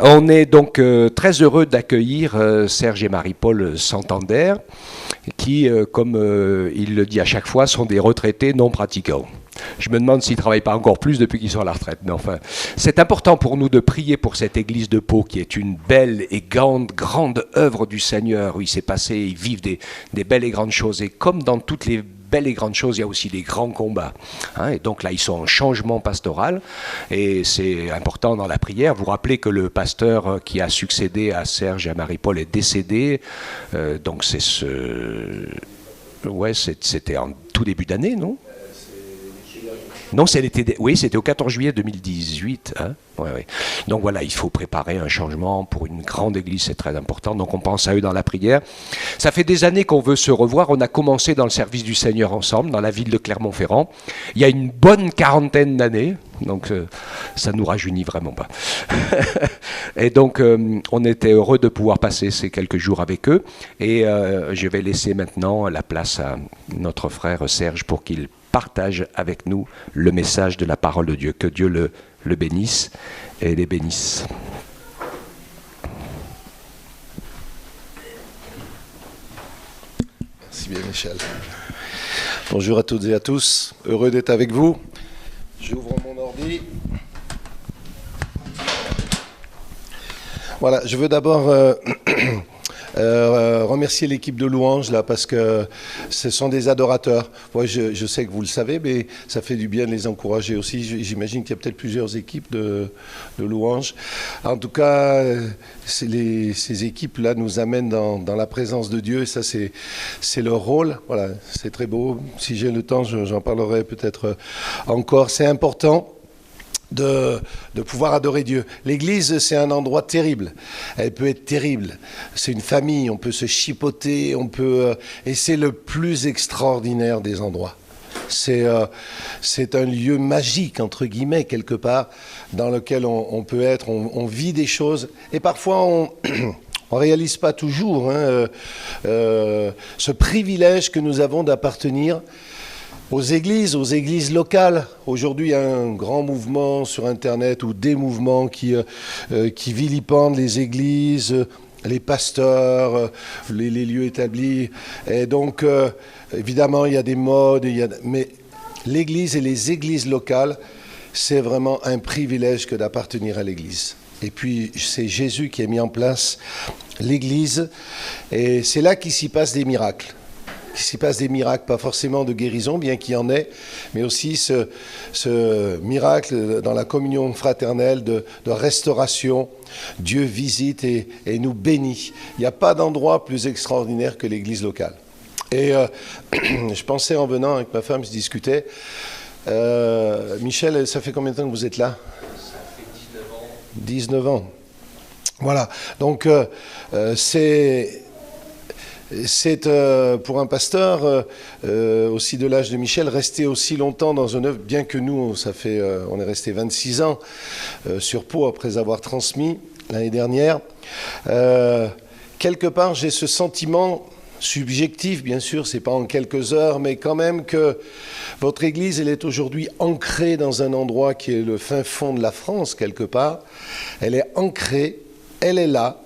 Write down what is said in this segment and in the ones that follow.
On est donc très heureux d'accueillir Serge et Marie-Paul Santander, qui, comme il le dit à chaque fois, sont des retraités non pratiquants. Je me demande s'ils ne travaillent pas encore plus depuis qu'ils sont à la retraite. Mais enfin, c'est important pour nous de prier pour cette église de Pau, qui est une belle et grande œuvre du Seigneur, où il s'est passé, ils vivent des belles et grandes choses. Et comme dans toutes les belles et grandes choses, il y a aussi des grands combats. Et donc là, ils sont en changement pastoral, et c'est important dans la prière. Vous rappelez que le pasteur qui a succédé à Serge et à Marie-Paul est décédé. Donc c'est c'était en tout début d'année, non ? Non, c'était au 14 juillet 2018. Ouais. Donc voilà, il faut préparer un changement pour une grande église, c'est très important. Donc on pense à eux dans la prière. Ça fait des années qu'on veut se revoir. On a commencé dans le service du Seigneur ensemble, dans la ville de Clermont-Ferrand. Il y a une bonne quarantaine d'années, donc ça nous rajeunit vraiment pas. Et donc on était heureux de pouvoir passer ces quelques jours avec eux. Et je vais laisser maintenant la place à notre frère Serge pour qu'il partage avec nous le message de la parole de Dieu. Que Dieu le bénisse et les bénisse. Merci bien, Michel. Bonjour à toutes et à tous. Heureux d'être avec vous. J'ouvre mon ordi. Voilà, je veux d'abord remercier l'équipe de louanges là, parce que ce sont des adorateurs. Moi, je sais que vous le savez, mais ça fait du bien de les encourager aussi. J'imagine qu'il y a peut-être plusieurs équipes de louanges. En tout cas, ces équipes-là nous amènent dans la présence de Dieu, et ça, c'est leur rôle. Voilà, c'est très beau. Si j'ai le temps, j'en parlerai peut-être encore. C'est important de pouvoir adorer Dieu. L'Église, c'est un endroit terrible. Elle peut être terrible. C'est une famille, on peut se chipoter, et c'est le plus extraordinaire des endroits. C'est un lieu magique, entre guillemets, quelque part, dans lequel on peut être, on vit des choses, et parfois on ne réalise pas toujours ce privilège que nous avons d'appartenir aux églises locales. Aujourd'hui, il y a un grand mouvement sur Internet, ou des mouvements qui vilipendent les églises, les pasteurs, les lieux établis. Et donc, évidemment, il y a des modes, mais l'église et les églises locales, c'est vraiment un privilège que d'appartenir à l'église. Et puis, c'est Jésus qui a mis en place l'église, et c'est là qu'il s'y passe des miracles. Il s'y passe des miracles, pas forcément de guérison, bien qu'il y en ait, mais aussi ce miracle dans la communion fraternelle de restauration. Dieu visite et nous bénit. Il n'y a pas d'endroit plus extraordinaire que l'église locale. Et je pensais en venant avec ma femme, je discutais. Michel, ça fait combien de temps que vous êtes là ? Ça fait 19 ans. 19 ans. Voilà. Donc, c'est pour un pasteur aussi de l'âge de Michel, rester aussi longtemps dans une œuvre, bien que nous, on est resté 26 ans sur Pau après avoir transmis l'année dernière. Quelque part, j'ai ce sentiment subjectif, bien sûr, c'est pas en quelques heures, mais quand même que votre Église, elle est aujourd'hui ancrée dans un endroit qui est le fin fond de la France, quelque part. Elle est ancrée, elle est là.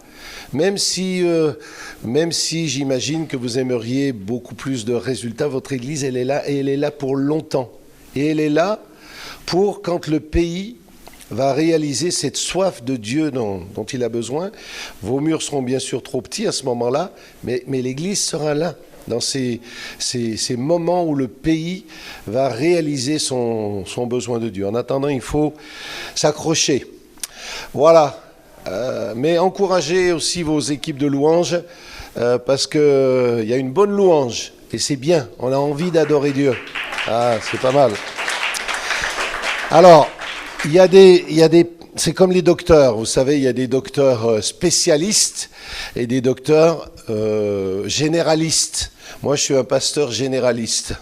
Même si j'imagine que vous aimeriez beaucoup plus de résultats, votre Église, elle est là, et elle est là pour longtemps. Et elle est là pour quand le pays va réaliser cette soif de Dieu dont il a besoin. Vos murs seront bien sûr trop petits à ce moment-là, mais l'Église sera là, dans ces moments où le pays va réaliser son besoin de Dieu. En attendant, il faut s'accrocher. Voilà. Mais encouragez aussi vos équipes de louanges, parce qu'il y a une bonne louange, et c'est bien, on a envie d'adorer Dieu. Ah, c'est pas mal. Alors, il y a des c'est comme les docteurs, vous savez, il y a des docteurs spécialistes et des docteurs généralistes. Moi, je suis un pasteur généraliste.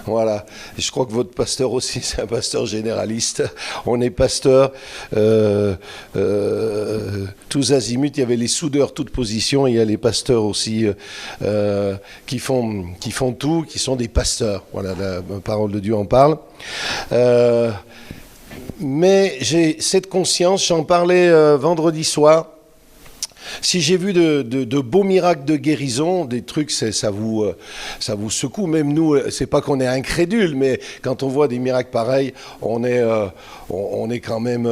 Voilà. Et je crois que votre pasteur aussi, c'est un pasteur généraliste. On est pasteur tous azimuts. Il y avait les soudeurs toutes positions. Il y a les pasteurs aussi qui font tout, qui sont des pasteurs. Voilà, la parole de Dieu en parle. Mais j'ai cette conscience, j'en parlais vendredi soir. Si j'ai vu de beaux miracles de guérison, des trucs, ça vous secoue. Même nous, c'est pas qu'on est incrédule, mais quand on voit des miracles pareils, on est quand même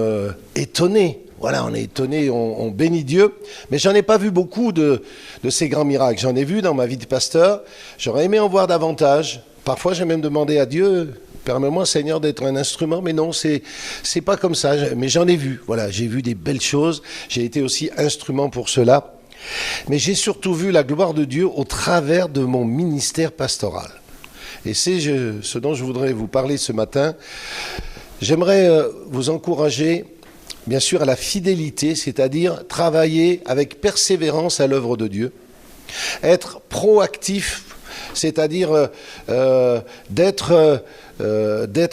étonné. Voilà, on est étonné, on bénit Dieu. Mais j'en ai pas vu beaucoup de ces grands miracles. J'en ai vu dans ma vie de pasteur. J'aurais aimé en voir davantage. Parfois, j'ai même demandé à Dieu, permets-moi, Seigneur, d'être un instrument. Mais non, c'est pas comme ça. Mais j'en ai vu. Voilà, j'ai vu des belles choses. J'ai été aussi instrument pour cela. Mais j'ai surtout vu la gloire de Dieu au travers de mon ministère pastoral. Et c'est ce dont je voudrais vous parler ce matin. J'aimerais vous encourager, bien sûr, à la fidélité, c'est-à-dire travailler avec persévérance à l'œuvre de Dieu. Être proactif, c'est-à-dire d'être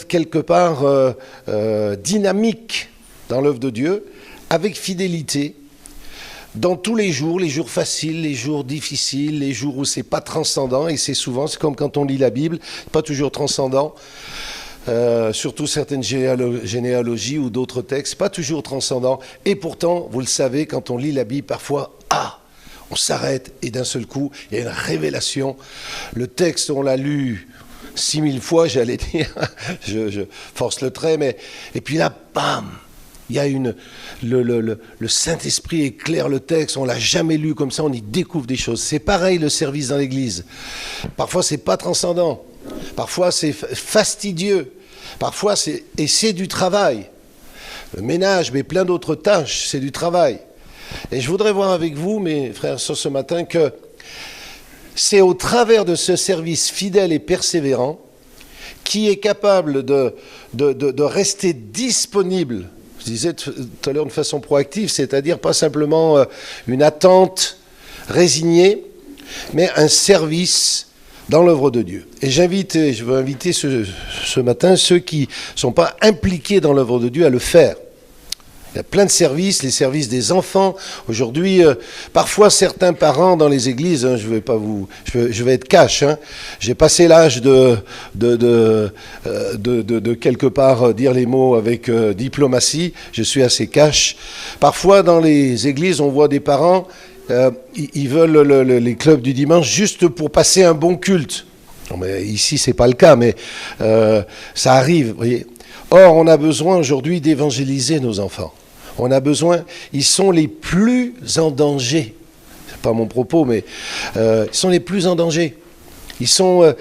quelque part dynamique dans l'œuvre de Dieu, avec fidélité, dans tous les jours faciles, les jours difficiles, les jours où c'est pas transcendant, et c'est comme quand on lit la Bible, pas toujours transcendant, surtout certaines généalogies ou d'autres textes, pas toujours transcendant, et pourtant, vous le savez, quand on lit la Bible, parfois, on s'arrête et d'un seul coup, il y a une révélation. Le texte, on l'a lu 6000 fois, j'allais dire, je force le trait, mais et puis là, bam, il y a le Saint-Esprit éclaire le texte, on l'a jamais lu comme ça, on y découvre des choses. C'est pareil le service dans l'Église. Parfois, c'est pas transcendant, parfois c'est fastidieux, parfois c'est du travail. Le ménage, mais plein d'autres tâches, c'est du travail. Et je voudrais voir avec vous, mes frères et sœurs, ce matin, que c'est au travers de ce service fidèle et persévérant qui est capable de rester disponible, je disais tout à l'heure de façon proactive, c'est-à-dire pas simplement une attente résignée, mais un service dans l'œuvre de Dieu. Et je veux inviter ce matin ceux qui ne sont pas impliqués dans l'œuvre de Dieu à le faire. Il y a plein de services, les services des enfants. Aujourd'hui, parfois certains parents dans les églises, je vais être cash. J'ai passé l'âge de quelque part dire les mots avec diplomatie. Je suis assez cash. Parfois dans les églises, on voit des parents, ils veulent les clubs du dimanche juste pour passer un bon culte. Non, mais ici, c'est pas le cas, mais ça arrive. Vous voyez. Or, on a besoin aujourd'hui d'évangéliser nos enfants. On a besoin, ils sont les plus en danger. C'est pas mon propos, mais ils sont les plus en danger. Ils sont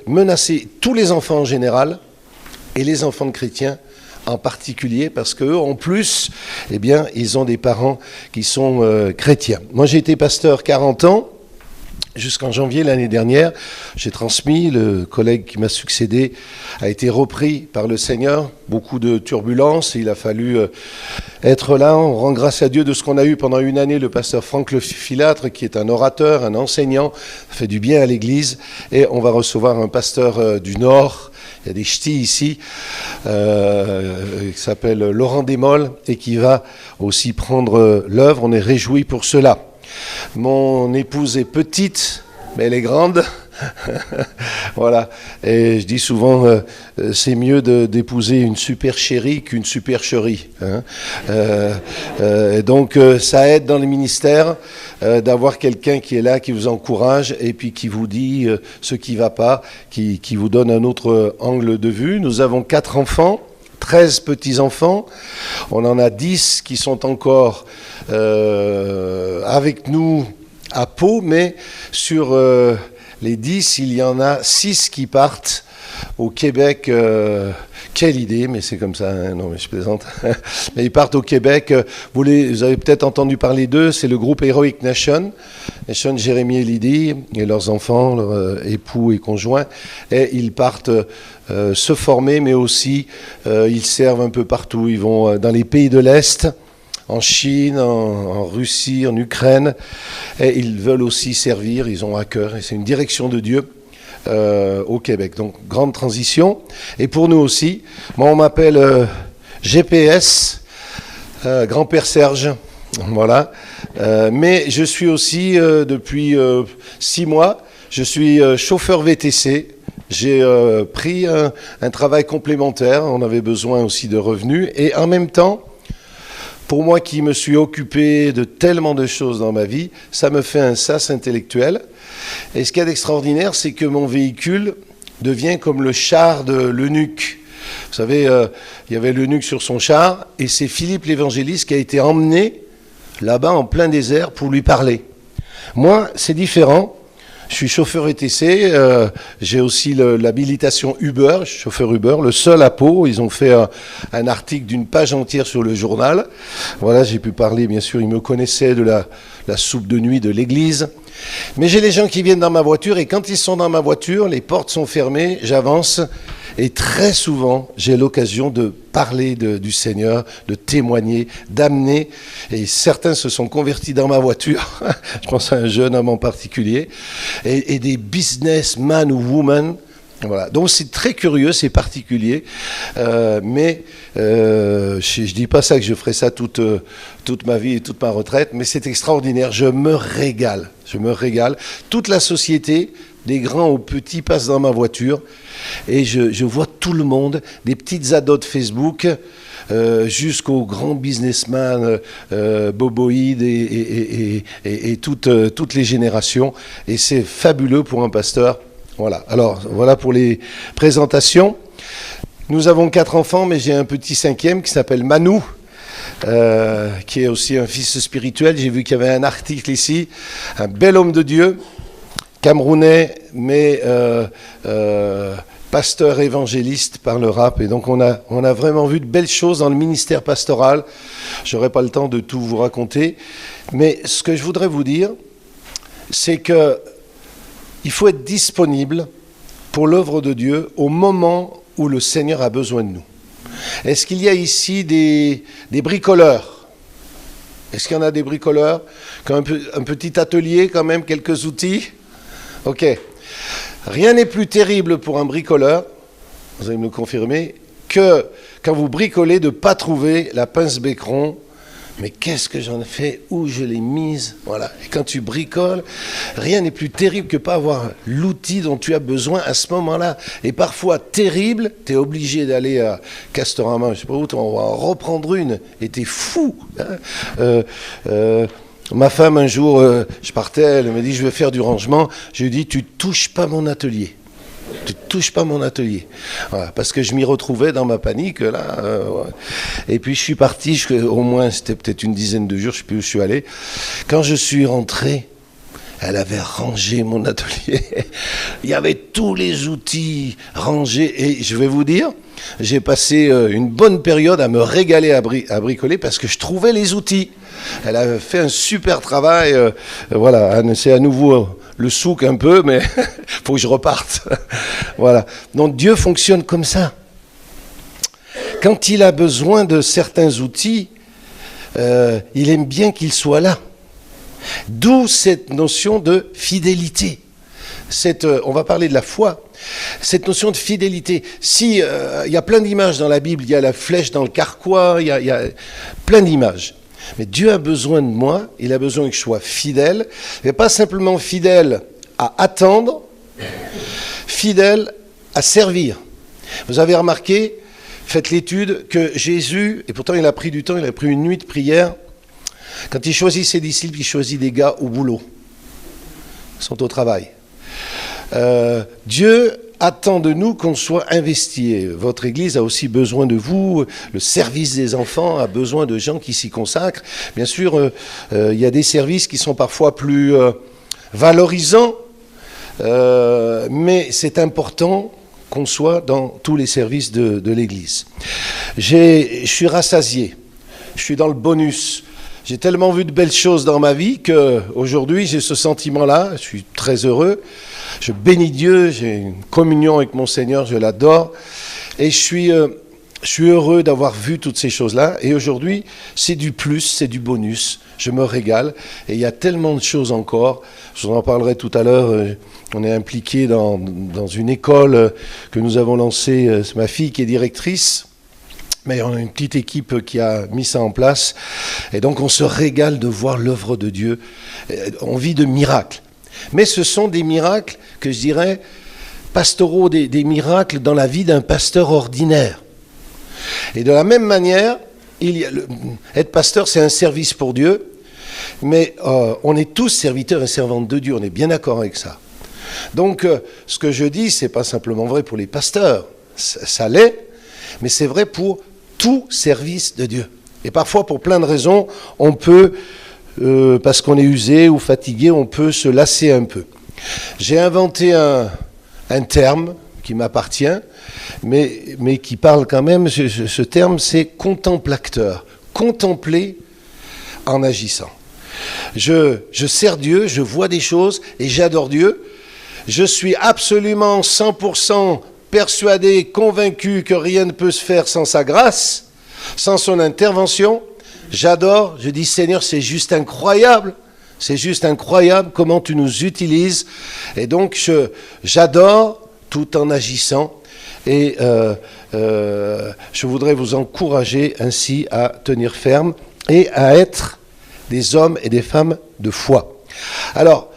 menacés, tous les enfants en général, et les enfants de chrétiens en particulier, parce qu'eux, en plus, eh bien, ils ont des parents qui sont chrétiens. Moi, j'ai été pasteur 40 ans. Jusqu'en janvier l'année dernière, j'ai transmis, le collègue qui m'a succédé a été repris par le Seigneur, beaucoup de turbulences, il a fallu être là, on rend grâce à Dieu de ce qu'on a eu pendant une année, le pasteur Franck Lefilâtre, qui est un orateur, un enseignant, fait du bien à l'Église, et on va recevoir un pasteur du Nord, il y a des ch'tis ici, qui s'appelle Laurent Desmolles, et qui va aussi prendre l'œuvre, on est réjouis pour cela. Mon épouse est petite, mais elle est grande. Voilà. Et je dis souvent, c'est mieux d'épouser une super chérie qu'une supercherie. Et donc, ça aide dans les ministères d'avoir quelqu'un qui est là, qui vous encourage et puis qui vous dit ce qui ne va pas, qui vous donne un autre angle de vue. Nous avons 4 enfants. 13 petits-enfants, on en a 10 qui sont encore avec nous à Pau, mais sur les 10, il y en a 6 qui partent au Québec. Quelle idée, mais c'est comme ça, hein, non mais je plaisante. Mais ils partent au Québec, vous avez peut-être entendu parler d'eux, c'est le groupe Heroic Nation, Jérémie et Lydie, et leurs enfants, leurs époux et conjoints, et ils partent se former, mais aussi ils servent un peu partout, ils vont dans les pays de l'Est, en Chine, en Russie, en Ukraine, et ils veulent aussi servir, ils ont à cœur, et c'est une direction de Dieu. Au Québec. Donc, grande transition. Et pour nous aussi, moi, on m'appelle GPS, grand-père Serge. Voilà. Mais je suis aussi, depuis 6 mois, je suis chauffeur VTC. j'ai pris un travail complémentaire. On avait besoin aussi de revenus. Et en même temps, pour moi qui me suis occupé de tellement de choses dans ma vie, ça me fait un sas intellectuel. Et ce qu'il y a d'extraordinaire, c'est que mon véhicule devient comme le char de l'eunuque. Vous savez, il y avait l'eunuque sur son char, et c'est Philippe l'évangéliste qui a été emmené là-bas en plein désert pour lui parler. Moi, c'est différent. Je suis chauffeur ETC, j'ai aussi l'habilitation Uber, je suis chauffeur Uber, le seul à Pau. Ils ont fait un article d'une page entière sur le journal. Voilà, j'ai pu parler, bien sûr, ils me connaissaient de la soupe de nuit de l'église. Mais j'ai les gens qui viennent dans ma voiture, et quand ils sont dans ma voiture, les portes sont fermées, j'avance. Et très souvent, j'ai l'occasion de parler du Seigneur, de témoigner, d'amener. Et certains se sont convertis dans ma voiture. Je pense à un jeune homme en particulier. Et des businessmen ou women. Voilà. Donc c'est très curieux, c'est particulier. Mais je dis pas ça que je ferai ça toute ma vie et toute ma retraite. Mais c'est extraordinaire. Je me régale. Je me régale. Toute la société, des grands aux petits, passe dans ma voiture. Et je vois tout le monde, des petites ados de Facebook, jusqu'aux grands businessmen, boboïdes et toutes les générations. Et c'est fabuleux pour un pasteur. Voilà. Alors, voilà pour les présentations. Nous avons 4 enfants, mais j'ai un petit 5e qui s'appelle Manu, qui est aussi un fils spirituel. J'ai vu qu'il y avait un article ici, un bel homme de Dieu, camerounais, mais pasteur évangéliste par le rap. Et donc on a vraiment vu de belles choses dans le ministère pastoral. Je n'aurai pas le temps de tout vous raconter. Mais ce que je voudrais vous dire, c'est que il faut être disponible pour l'œuvre de Dieu au moment où le Seigneur a besoin de nous. Est-ce qu'il y a ici des bricoleurs? Est-ce qu'il y en a des bricoleurs qui ont un petit atelier quand même, quelques outils? Ok. Rien n'est plus terrible pour un bricoleur, vous allez me le confirmer, que quand vous bricolez de ne pas trouver la pince Becqueron. Mais qu'est-ce que j'en ai fait? Où je l'ai mise? Voilà. Et quand tu bricoles, rien n'est plus terrible que pas avoir l'outil dont tu as besoin à ce moment-là. Et parfois terrible, tu es obligé d'aller à Castorama, je ne sais pas où, on va en reprendre une. Et tu es fou. Hein. Ma femme, un jour, je partais, elle me dit, je vais faire du rangement. Je lui dis, tu touches pas mon atelier. Tu touches pas mon atelier. Voilà, parce que je m'y retrouvais dans ma panique, là. Ouais. Et puis je suis parti, au moins, c'était peut-être une dizaine de jours, je ne sais plus où je suis allé. Quand je suis rentré, elle avait rangé mon atelier. Il y avait tous les outils rangés. Et je vais vous dire, j'ai passé une bonne période à me régaler à bricoler parce que je trouvais les outils. Elle a fait un super travail. Voilà, c'est à nouveau le souk un peu, mais il faut que je reparte. Voilà. Donc Dieu fonctionne comme ça. Quand il a besoin de certains outils, il aime bien qu'ils soient là. D'où cette notion de fidélité. On va parler de la foi. Cette notion de fidélité. Si il y a plein d'images dans la Bible, il y a la flèche dans le carquois, il y a plein d'images. Mais Dieu a besoin de moi, il a besoin que je sois fidèle, et pas simplement fidèle à attendre, fidèle à servir. Vous avez remarqué, faites l'étude, que Jésus, et pourtant il a pris du temps, il a pris une nuit de prière, quand il choisit ses disciples, il choisit des gars au boulot. Ils sont au travail. Dieu attend de nous qu'on soit investis. Votre Église a aussi besoin de vous. Le service des enfants a besoin de gens qui s'y consacrent. Bien sûr, il y a des services qui sont parfois plus valorisants, mais c'est important qu'on soit dans tous les services de l'Église. Je suis rassasié. Je suis dans le bonus. J'ai tellement vu de belles choses dans ma vie qu'aujourd'hui, j'ai ce sentiment-là. Je suis très heureux. Je bénis Dieu, j'ai une communion avec mon Seigneur, je l'adore. Et je suis heureux d'avoir vu toutes ces choses-là. Et aujourd'hui, c'est du plus, c'est du bonus. Je me régale. Et il y a tellement de choses encore. Je vous en parlerai tout à l'heure. On est impliqué dans une école que nous avons lancée. C'est ma fille qui est directrice. Mais on a une petite équipe qui a mis ça en place. Et donc on se régale de voir l'œuvre de Dieu. On vit de miracles. Mais ce sont des miracles que je dirais pastoraux, des miracles dans la vie d'un pasteur ordinaire. Et de la même manière, être pasteur, c'est un service pour Dieu, mais on est tous serviteurs et servantes de Dieu, on est bien d'accord avec ça. Donc, ce que je dis, c'est pas simplement vrai pour les pasteurs, ça l'est, mais c'est vrai pour tout service de Dieu. Et parfois, pour plein de raisons, on peut, parce qu'on est usé ou fatigué, on peut se lasser un peu. J'ai inventé un terme qui m'appartient, mais qui parle quand même, ce terme, c'est contemplateur. Contempler en agissant. Je sers Dieu, je vois des choses et j'adore Dieu. Je suis absolument 100% persuadé, convaincu que rien ne peut se faire sans sa grâce, sans son intervention. J'adore, je dis Seigneur, c'est juste incroyable. C'est juste incroyable comment tu nous utilises. Et donc, j'adore tout en agissant. Et je voudrais vous encourager ainsi à tenir ferme et à être des hommes et des femmes de foi. Alors,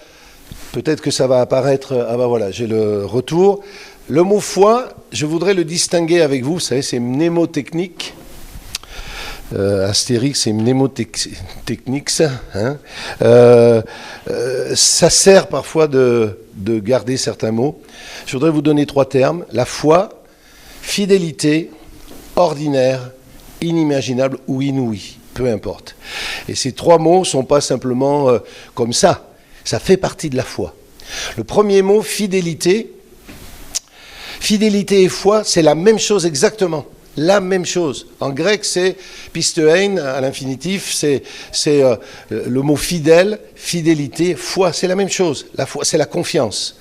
peut-être que ça va apparaître... Ah ben voilà, j'ai le retour. Le mot foi, je voudrais le distinguer avec vous. Vous savez, c'est mnémotechnique. Astérix, c'est mnémotechnique, ça. Hein, ça sert parfois de garder certains mots. Je voudrais vous donner 3 termes. La foi, fidélité, ordinaire, inimaginable ou inouï. Peu importe. Et ces 3 mots ne sont pas simplement comme ça. Ça fait partie de la foi. Le premier mot, fidélité. Fidélité et foi, c'est la même chose exactement. La même chose. En grec, c'est pistein, à l'infinitif, c'est le mot fidèle, fidélité, foi, c'est la même chose. La foi, c'est la confiance.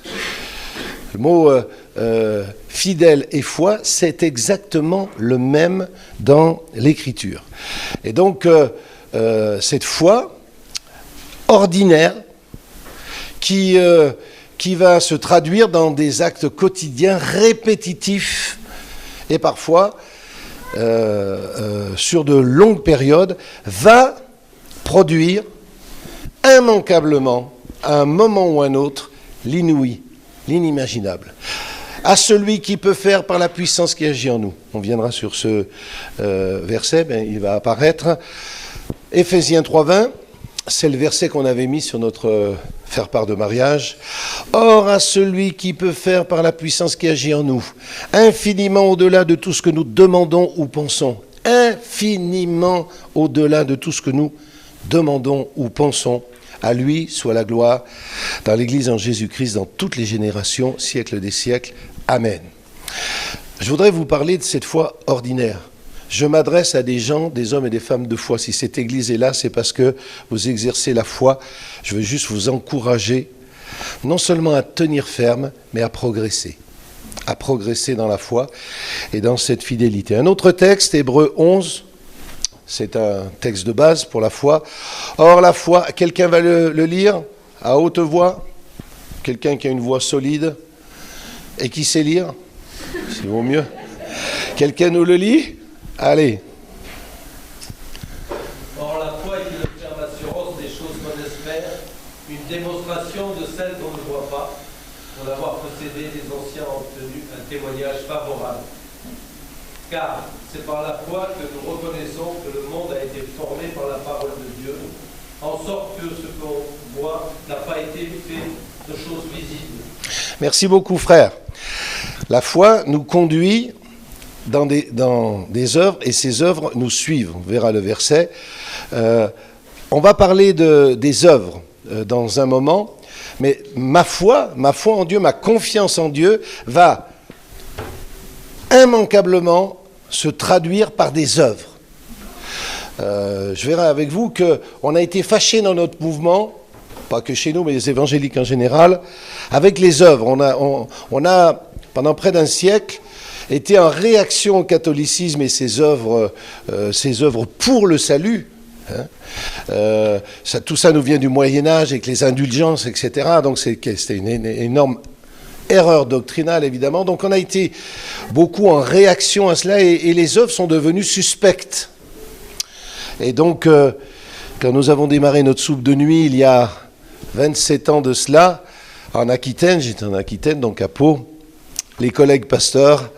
Le mot fidèle et foi, c'est exactement le même dans l'Écriture. Et donc, cette foi ordinaire qui va se traduire dans des actes quotidiens répétitifs et parfois, sur de longues périodes, va produire immanquablement, à un moment ou un autre, l'inouï, l'inimaginable. À celui qui peut faire par la puissance qui agit en nous. On viendra sur ce verset, il va apparaître. Éphésiens 3:20, c'est le verset qu'on avait mis sur notre faire-part de mariage. Or, à celui qui peut faire par la puissance qui agit en nous, infiniment au-delà de tout ce que nous demandons ou pensons, infiniment au-delà de tout ce que nous demandons ou pensons, à lui soit la gloire dans l'Église en Jésus-Christ, dans toutes les générations, siècles des siècles. Amen. Je voudrais vous parler de cette foi ordinaire. Je m'adresse à des gens, des hommes et des femmes de foi. Si cette église est là, c'est parce que vous exercez la foi. Je veux juste vous encourager, non seulement à tenir ferme, mais à progresser dans la foi et dans cette fidélité. Un autre texte, Hébreux 11, c'est un texte de base pour la foi. Or, la foi, quelqu'un va le lire à haute voix, quelqu'un qui a une voix solide et qui sait lire, c'est vaut mieux. Quelqu'un nous le lit ? Allez. Or, la foi est une ferme assurance des choses qu'on espère, une démonstration de celles qu'on ne voit pas. Pour l'avoir possédé, les anciens ont obtenu un témoignage favorable. Car c'est par la foi que nous reconnaissons que le monde a été formé par la parole de Dieu, en sorte que ce qu'on voit n'a pas été fait de choses visibles. Merci beaucoup, frère. La foi nous conduit dans des œuvres, et ces œuvres nous suivent. On verra le verset. On va parler des œuvres dans un moment, mais ma foi en Dieu, ma confiance en Dieu va immanquablement se traduire par des œuvres. Je verrai avec vous qu'on a été fâchés dans notre mouvement, pas que chez nous, mais les évangéliques en général, avec les œuvres. On a pendant près d'un siècle, était en réaction au catholicisme et ses œuvres pour le salut. Hein. Tout ça nous vient du Moyen-Âge avec les indulgences, etc. Donc c'était une énorme erreur doctrinale, évidemment. Donc on a été beaucoup en réaction à cela et les œuvres sont devenues suspectes. Et donc, quand nous avons démarré notre soupe de nuit il y a 27 ans de cela, en Aquitaine, j'étais en Aquitaine, donc à Pau, les collègues pasteurs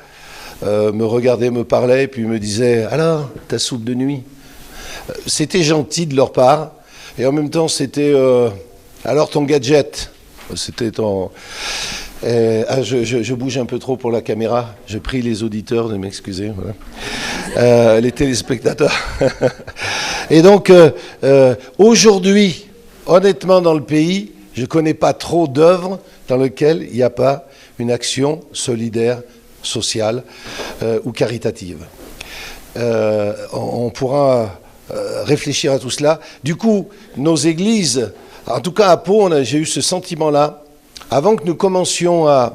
me regardaient, me parlaient, puis me disaient « Alors, ta soupe de nuit ?» C'était gentil de leur part, et en même temps, c'était « Alors, ton gadget ?» C'était ton... je bouge un peu trop pour la caméra. Je prie les auditeurs de m'excuser. Voilà. Les téléspectateurs. Et donc, aujourd'hui, honnêtement, dans le pays, je ne connais pas trop d'œuvres dans lesquelles il n'y a pas une action solidaire, sociale ou caritative. On pourra réfléchir à tout cela. Du coup, nos églises, en tout cas à Pau, j'ai eu ce sentiment-là. Avant que nous commencions à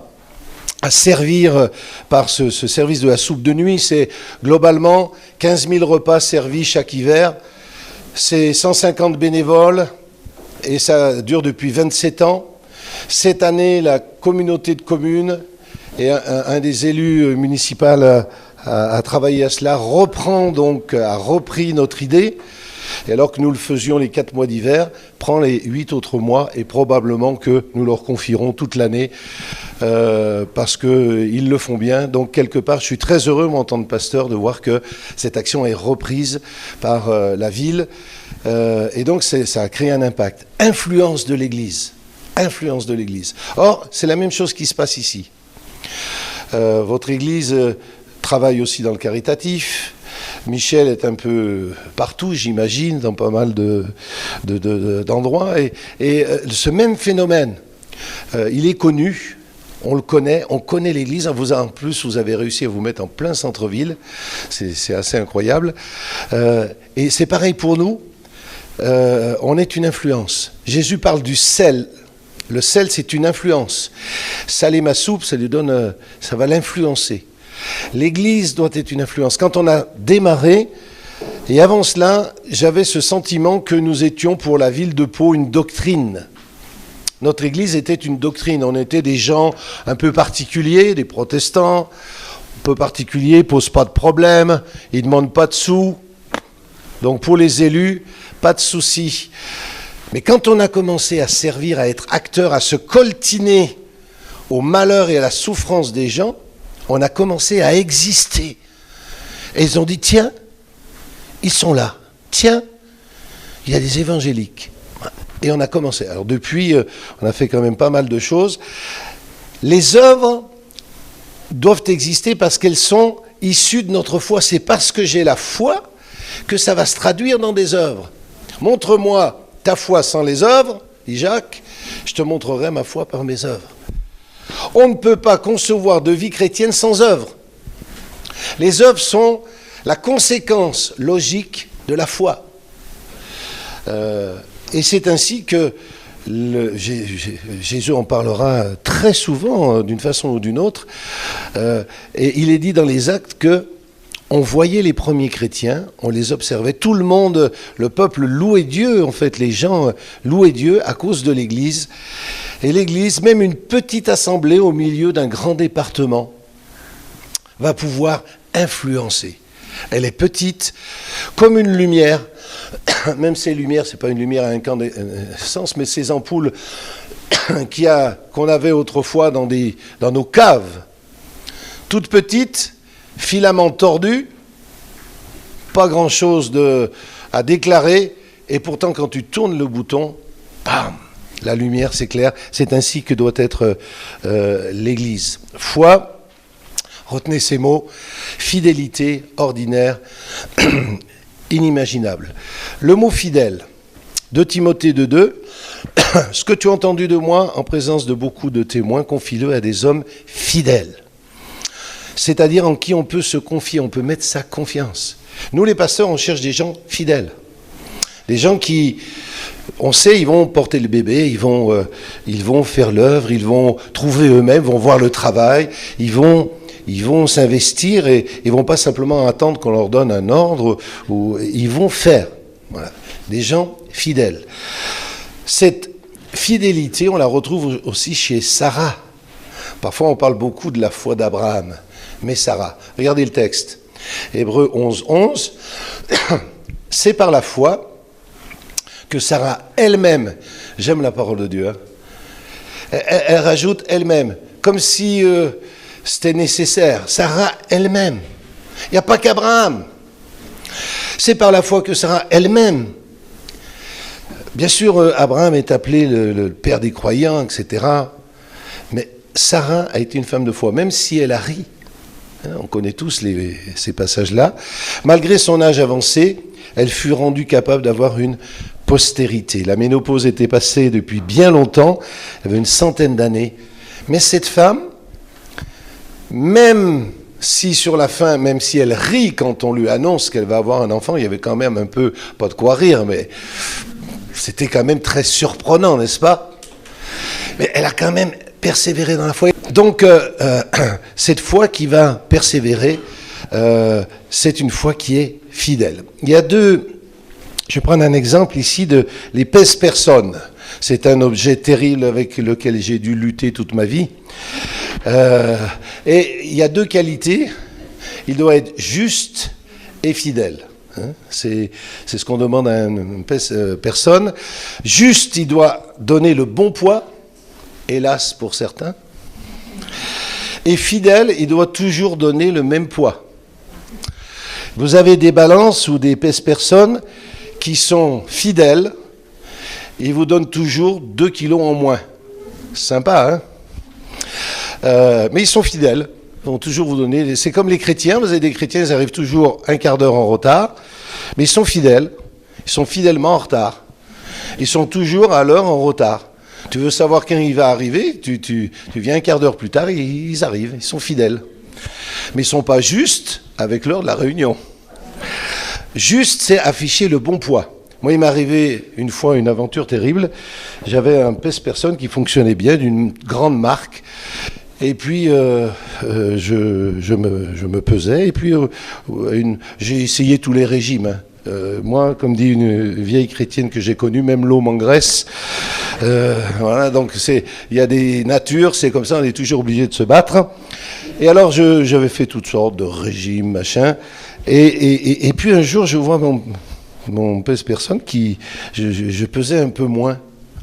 servir par ce service de la soupe de nuit, c'est globalement 15 000 repas servis chaque hiver. C'est 150 bénévoles et ça dure depuis 27 ans. Cette année, la communauté de communes et un des élus municipaux a travaillé à cela, a repris notre idée. Et alors que nous le faisions les 4 mois d'hiver, prend les 8 autres mois et probablement que nous leur confierons toute l'année parce qu'ils le font bien. Donc quelque part, je suis très heureux, moi, en tant que pasteur, de voir que cette action est reprise par la ville. Et donc ça a créé un impact. Influence de l'Église. Influence de l'Église. Or, c'est la même chose qui se passe ici. Votre Église travaille aussi dans le caritatif. Michel est un peu partout, j'imagine, dans pas mal d'endroits. Et ce même phénomène, il est connu, on le connaît, on connaît l'Église. En plus, vous avez réussi à vous mettre en plein centre-ville. C'est assez incroyable. Et c'est pareil pour nous. On est une influence. Jésus parle du sel. Le sel, c'est une influence. Saler ma soupe, ça va l'influencer. L'Église doit être une influence. Quand on a démarré, et avant cela, j'avais ce sentiment que nous étions pour la ville de Pau une doctrine. Notre Église était une doctrine. On était des gens un peu particuliers, des protestants, un peu particuliers, ne posent pas de problème, ils ne demandent pas de sous. Donc pour les élus, pas de souci. Mais quand on a commencé à servir, à être acteur, à se coltiner au malheur et à la souffrance des gens, on a commencé à exister. Et ils ont dit, tiens, ils sont là. Tiens, il y a des évangéliques. Et on a commencé. Alors depuis, on a fait quand même pas mal de choses. Les œuvres doivent exister parce qu'elles sont issues de notre foi. C'est parce que j'ai la foi que ça va se traduire dans des œuvres. Montre-moi ta foi sans les œuvres, dit Jacques, je te montrerai ma foi par mes œuvres. On ne peut pas concevoir de vie chrétienne sans œuvres. Les œuvres sont la conséquence logique de la foi. Et c'est ainsi que Jésus en parlera très souvent, d'une façon ou d'une autre. Et il est dit dans les Actes que on voyait les premiers chrétiens, on les observait, tout le monde, le peuple louait Dieu, en fait, les gens louaient Dieu à cause de l'Église. Et l'Église, même une petite assemblée au milieu d'un grand département, va pouvoir influencer. Elle est petite, comme une lumière, même ces lumières, ce n'est pas une lumière à incandescence, mais ces ampoules qu'on avait autrefois dans nos caves, toutes petites, filament tordu, pas grand-chose à déclarer, et pourtant quand tu tournes le bouton, bam, la lumière s'éclaire. C'est ainsi que doit être l'Église. Foi, retenez ces mots, fidélité ordinaire, inimaginable. Le mot fidèle, 2 Timothée 2:2, ce que tu as entendu de moi en présence de beaucoup de témoins, confie-le à des hommes fidèles. C'est-à-dire en qui on peut se confier, on peut mettre sa confiance. Nous, les pasteurs, on cherche des gens fidèles. Des gens qui, on sait, ils vont porter le bébé, ils vont faire l'œuvre, ils vont trouver eux-mêmes, vont voir le travail, ils vont s'investir et ils ne vont pas simplement attendre qu'on leur donne un ordre, ou ils vont faire. Voilà. Des gens fidèles. Cette fidélité, on la retrouve aussi chez Sarah. Parfois, on parle beaucoup de la foi d'Abraham. Mais Sarah, regardez le texte. Hébreux 11:11, c'est par la foi que Sarah elle-même, j'aime la parole de Dieu, hein, elle rajoute elle-même, comme si c'était nécessaire. Sarah elle-même. Il n'y a pas qu'Abraham. C'est par la foi que Sarah elle-même. Bien sûr, Abraham est appelé le père des croyants, etc. Mais Sarah a été une femme de foi, même si elle a ri. On connaît tous ces passages-là. Malgré son âge avancé, elle fut rendue capable d'avoir une postérité. La ménopause était passée depuis bien longtemps, elle avait une centaine d'années. Mais cette femme, même si sur la fin, même si elle rit quand on lui annonce qu'elle va avoir un enfant, il y avait quand même un peu, pas de quoi rire, mais c'était quand même très surprenant, n'est-ce pas? Mais elle a quand même persévéré dans la foi. Donc, cette foi qui va persévérer, c'est une foi qui est fidèle. Il y a je vais prendre un exemple ici de les pèse-personnes. C'est un objet terrible avec lequel j'ai dû lutter toute ma vie. Et il y a 2 qualités. Il doit être juste et fidèle. C'est ce qu'on demande à une personne. Juste, il doit donner le bon poids, hélas pour certains. Et fidèle, il doit toujours donner le même poids. Vous avez des balances ou des pèse-personnes qui sont fidèles, ils vous donnent toujours 2 kilos en moins. Sympa, hein? Mais ils sont fidèles. Ils vont toujours vous donner... C'est comme les chrétiens. Vous avez des chrétiens, ils arrivent toujours un quart d'heure en retard. Mais ils sont fidèles. Ils sont fidèlement en retard. Ils sont toujours à l'heure en retard. Tu veux savoir quand il va arriver, tu viens un quart d'heure plus tard, ils arrivent. Ils sont fidèles. Mais ils ne sont pas justes avec l'heure de la réunion. Juste, c'est afficher le bon poids. Moi, il m'est arrivé une fois une aventure terrible. J'avais un pèse-personne qui fonctionnait bien, d'une grande marque. Et puis, je me pesais. Et puis, j'ai essayé tous les régimes. Moi, comme dit une vieille chrétienne que j'ai connue, même l'eau m'engraisse. Voilà, donc il y a des natures, c'est comme ça, on est toujours obligé de se battre. Et alors, j'avais fait toutes sortes de régimes, machin. Et puis un jour, je vois mon pèse-personne qui... Je pesais un peu moins.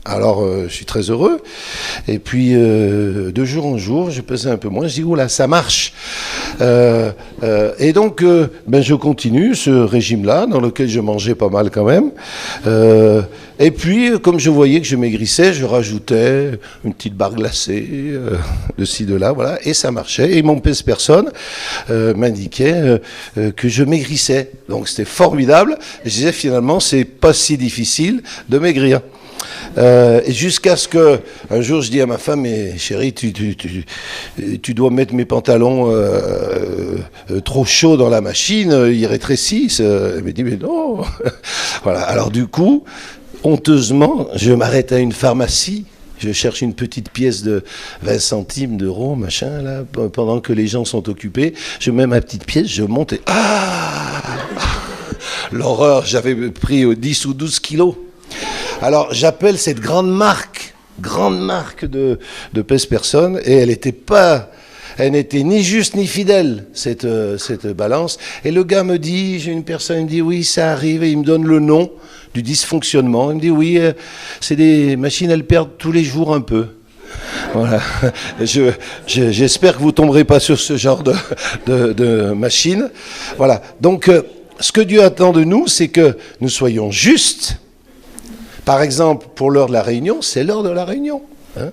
Alors, je suis très heureux. Et puis, de jour en jour, je pesais un peu moins. Je dis, oula, ça marche. Et donc, je continue ce régime-là, dans lequel je mangeais pas mal quand même. Et puis, comme je voyais que je maigrissais, je rajoutais une petite barre glacée, de ci, de là, voilà. Et ça marchait. Et mon pèse-personne m'indiquait que je maigrissais. Donc, c'était formidable. Et je disais, finalement, c'est pas si difficile de maigrir. Et jusqu'à ce que un jour je dis à ma femme, mais chérie, tu dois mettre mes pantalons trop chauds dans la machine, ils rétrécissent. Elle me dit, mais non. Voilà. Alors du coup, honteusement, je m'arrête à une pharmacie. Je cherche une petite pièce de 20 centimes d'euros, machin, là, pendant que les gens sont occupés. Je mets ma petite pièce, je monte et... L'horreur, j'avais pris 10 ou 12 kilos. Alors, j'appelle cette grande marque de pèse-personne, et elle n'était ni juste ni fidèle, cette balance. Et le gars me dit, j'ai une personne, il me dit, oui, ça arrive, et il me donne le nom du dysfonctionnement. Il me dit, oui, c'est des machines, elles perdent tous les jours un peu. Voilà. J'espère que vous ne tomberez pas sur ce genre de machine. Voilà. Donc, ce que Dieu attend de nous, c'est que nous soyons justes. Par exemple, pour l'heure de la réunion, c'est l'heure de la réunion. Hein,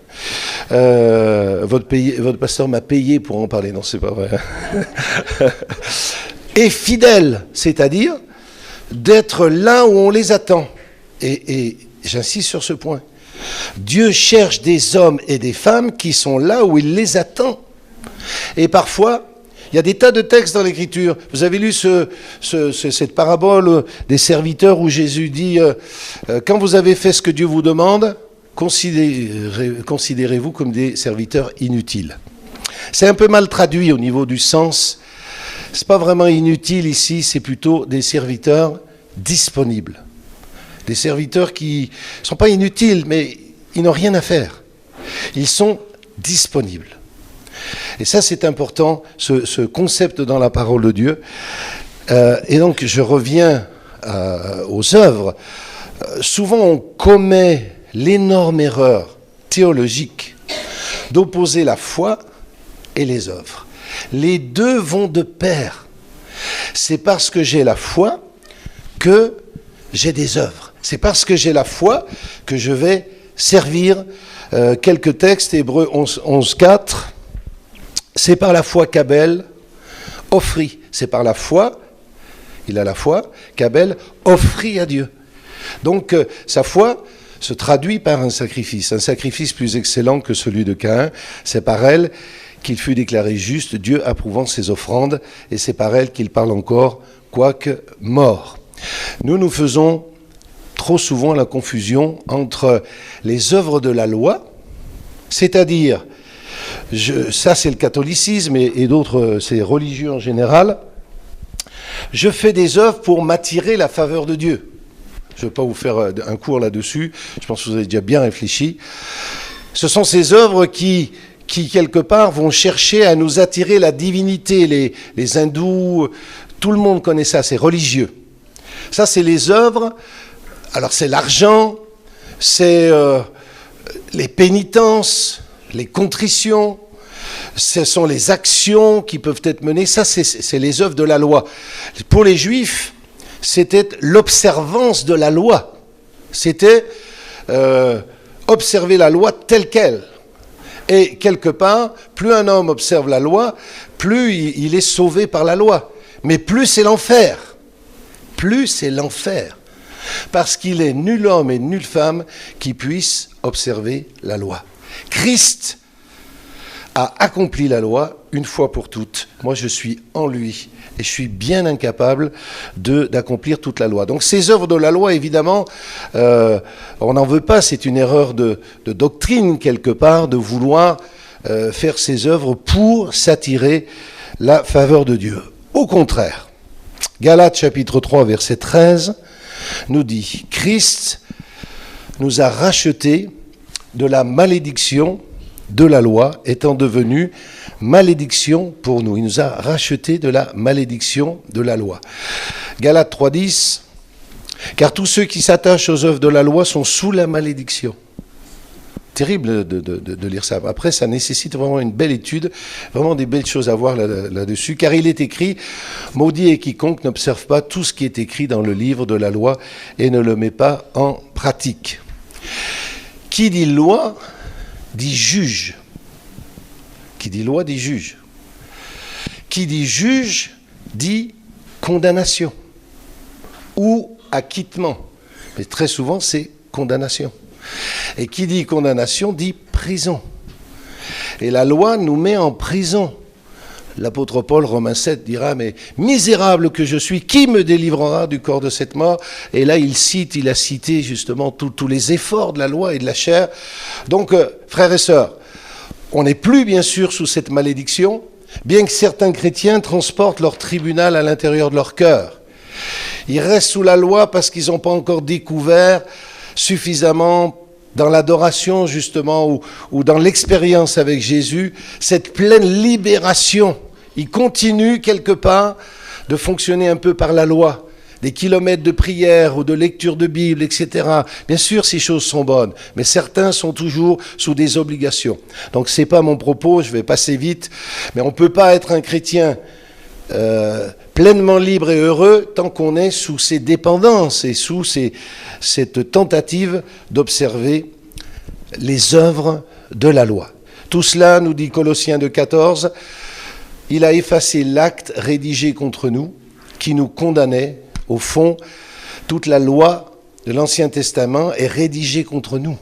votre pasteur m'a payé pour en parler. Non, c'est pas vrai. Et fidèle, c'est-à-dire d'être là où on les attend. Et j'insiste sur ce point. Dieu cherche des hommes et des femmes qui sont là où il les attend. Et parfois... Il y a des tas de textes dans l'Écriture. Vous avez lu cette parabole des serviteurs où Jésus dit quand vous avez fait ce que Dieu vous demande, considérez-vous comme des serviteurs inutiles. C'est un peu mal traduit au niveau du sens. C'est pas vraiment inutile ici, c'est plutôt des serviteurs disponibles. Des serviteurs qui ne sont pas inutiles, mais ils n'ont rien à faire. Ils sont disponibles. Et ça, c'est important, ce concept dans la parole de Dieu. Et donc, je reviens aux œuvres. Souvent, on commet l'énorme erreur théologique d'opposer la foi et les œuvres. Les deux vont de pair. C'est parce que j'ai la foi que j'ai des œuvres. C'est parce que j'ai la foi que je vais servir. Quelques textes, Hébreux 11, 4. C'est par la foi qu'Abel offrit. C'est par la foi, il a la foi, qu'Abel offrit à Dieu. Donc sa foi se traduit par un sacrifice plus excellent que celui de Caïn. C'est par elle qu'il fut déclaré juste, Dieu approuvant ses offrandes, et c'est par elle qu'il parle encore, quoique mort. Nous faisons trop souvent la confusion entre les œuvres de la loi, c'est-à-dire, ça c'est le catholicisme et d'autres, c'est religieux en général, je fais des œuvres pour m'attirer la faveur de Dieu. Je ne vais pas vous faire un cours là-dessus, je pense que vous avez déjà bien réfléchi. Ce sont ces œuvres qui quelque part, vont chercher à nous attirer la divinité. Les hindous, tout le monde connaît ça, c'est religieux. Ça, c'est les œuvres. Alors, c'est l'argent, c'est les pénitences, les contritions, ce sont les actions qui peuvent être menées. Ça, c'est les œuvres de la loi. Pour les Juifs, c'était l'observance de la loi. C'était observer la loi telle qu'elle. Et quelque part, plus un homme observe la loi, plus il est sauvé par la loi. Mais plus c'est l'enfer. Plus c'est l'enfer. Parce qu'il est nul homme et nulle femme qui puisse observer la loi. Christ a accompli la loi une fois pour toutes. Moi, je suis en lui et je suis bien incapable d'accomplir toute la loi. Donc ces œuvres de la loi, évidemment, on n'en veut pas, c'est une erreur de doctrine quelque part, de vouloir faire ces œuvres pour s'attirer la faveur de Dieu. Au contraire, Galates chapitre 3, verset 13, nous dit « Christ nous a rachetés de la malédiction de la loi, étant devenu malédiction pour nous. » Il nous a rachetés de la malédiction de la loi. Galates 3, 10, « Car tous ceux qui s'attachent aux œuvres de la loi sont sous la malédiction. » Terrible de lire ça. Après, ça nécessite vraiment une belle étude, vraiment des belles choses à voir là-dessus. Car il est écrit, maudit est quiconque n'observe pas tout ce qui est écrit dans le livre de la loi et ne le met pas en pratique. Qui dit loi, dit juge. Qui dit loi, dit juge. Qui dit juge, dit condamnation ou acquittement. Mais très souvent, c'est condamnation. Et qui dit condamnation dit prison. Et la loi nous met en prison. L'apôtre Paul, Romains 7, dira, mais misérable que je suis, qui me délivrera du corps de cette mort? Et là, il a cité justement tous les efforts de la loi et de la chair. Donc, frères et sœurs, on n'est plus bien sûr sous cette malédiction, bien que certains chrétiens transportent leur tribunal à l'intérieur de leur cœur. Ils restent sous la loi parce qu'ils n'ont pas encore découvert suffisamment dans l'adoration justement ou dans l'expérience avec Jésus, cette pleine libération. Ils continuent quelque part de fonctionner un peu par la loi, des kilomètres de prière ou de lecture de Bible, etc. Bien sûr, ces choses sont bonnes, mais certains sont toujours sous des obligations. Donc c'est pas mon propos, je vais passer vite, mais on ne peut pas être un chrétien pleinement libre et heureux tant qu'on est sous ces dépendances et sous cette tentative d'observer les œuvres de la loi. Tout cela, nous dit Colossiens 2,14, il a effacé l'acte rédigé contre nous qui nous condamnait. Au fond, toute la loi de l'Ancien Testament est rédigée contre nous.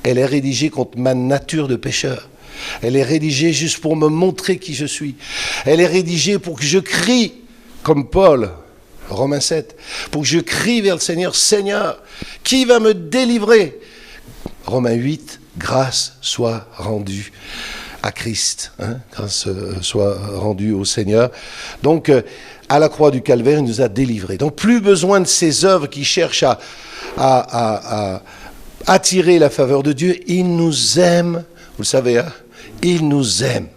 Elle est rédigée contre ma nature de pécheur. Elle est rédigée juste pour me montrer qui je suis. Elle est rédigée pour que je crie, comme Paul, Romains 7, pour que je crie vers le Seigneur, Seigneur, qui va me délivrer? Romains 8, grâce soit rendue à Christ, grâce soit rendue au Seigneur. Donc, à la croix du Calvaire, il nous a délivrés. Donc, plus besoin de ces œuvres qui cherchent à attirer la faveur de Dieu. Il nous aime, vous le savez, il nous aime.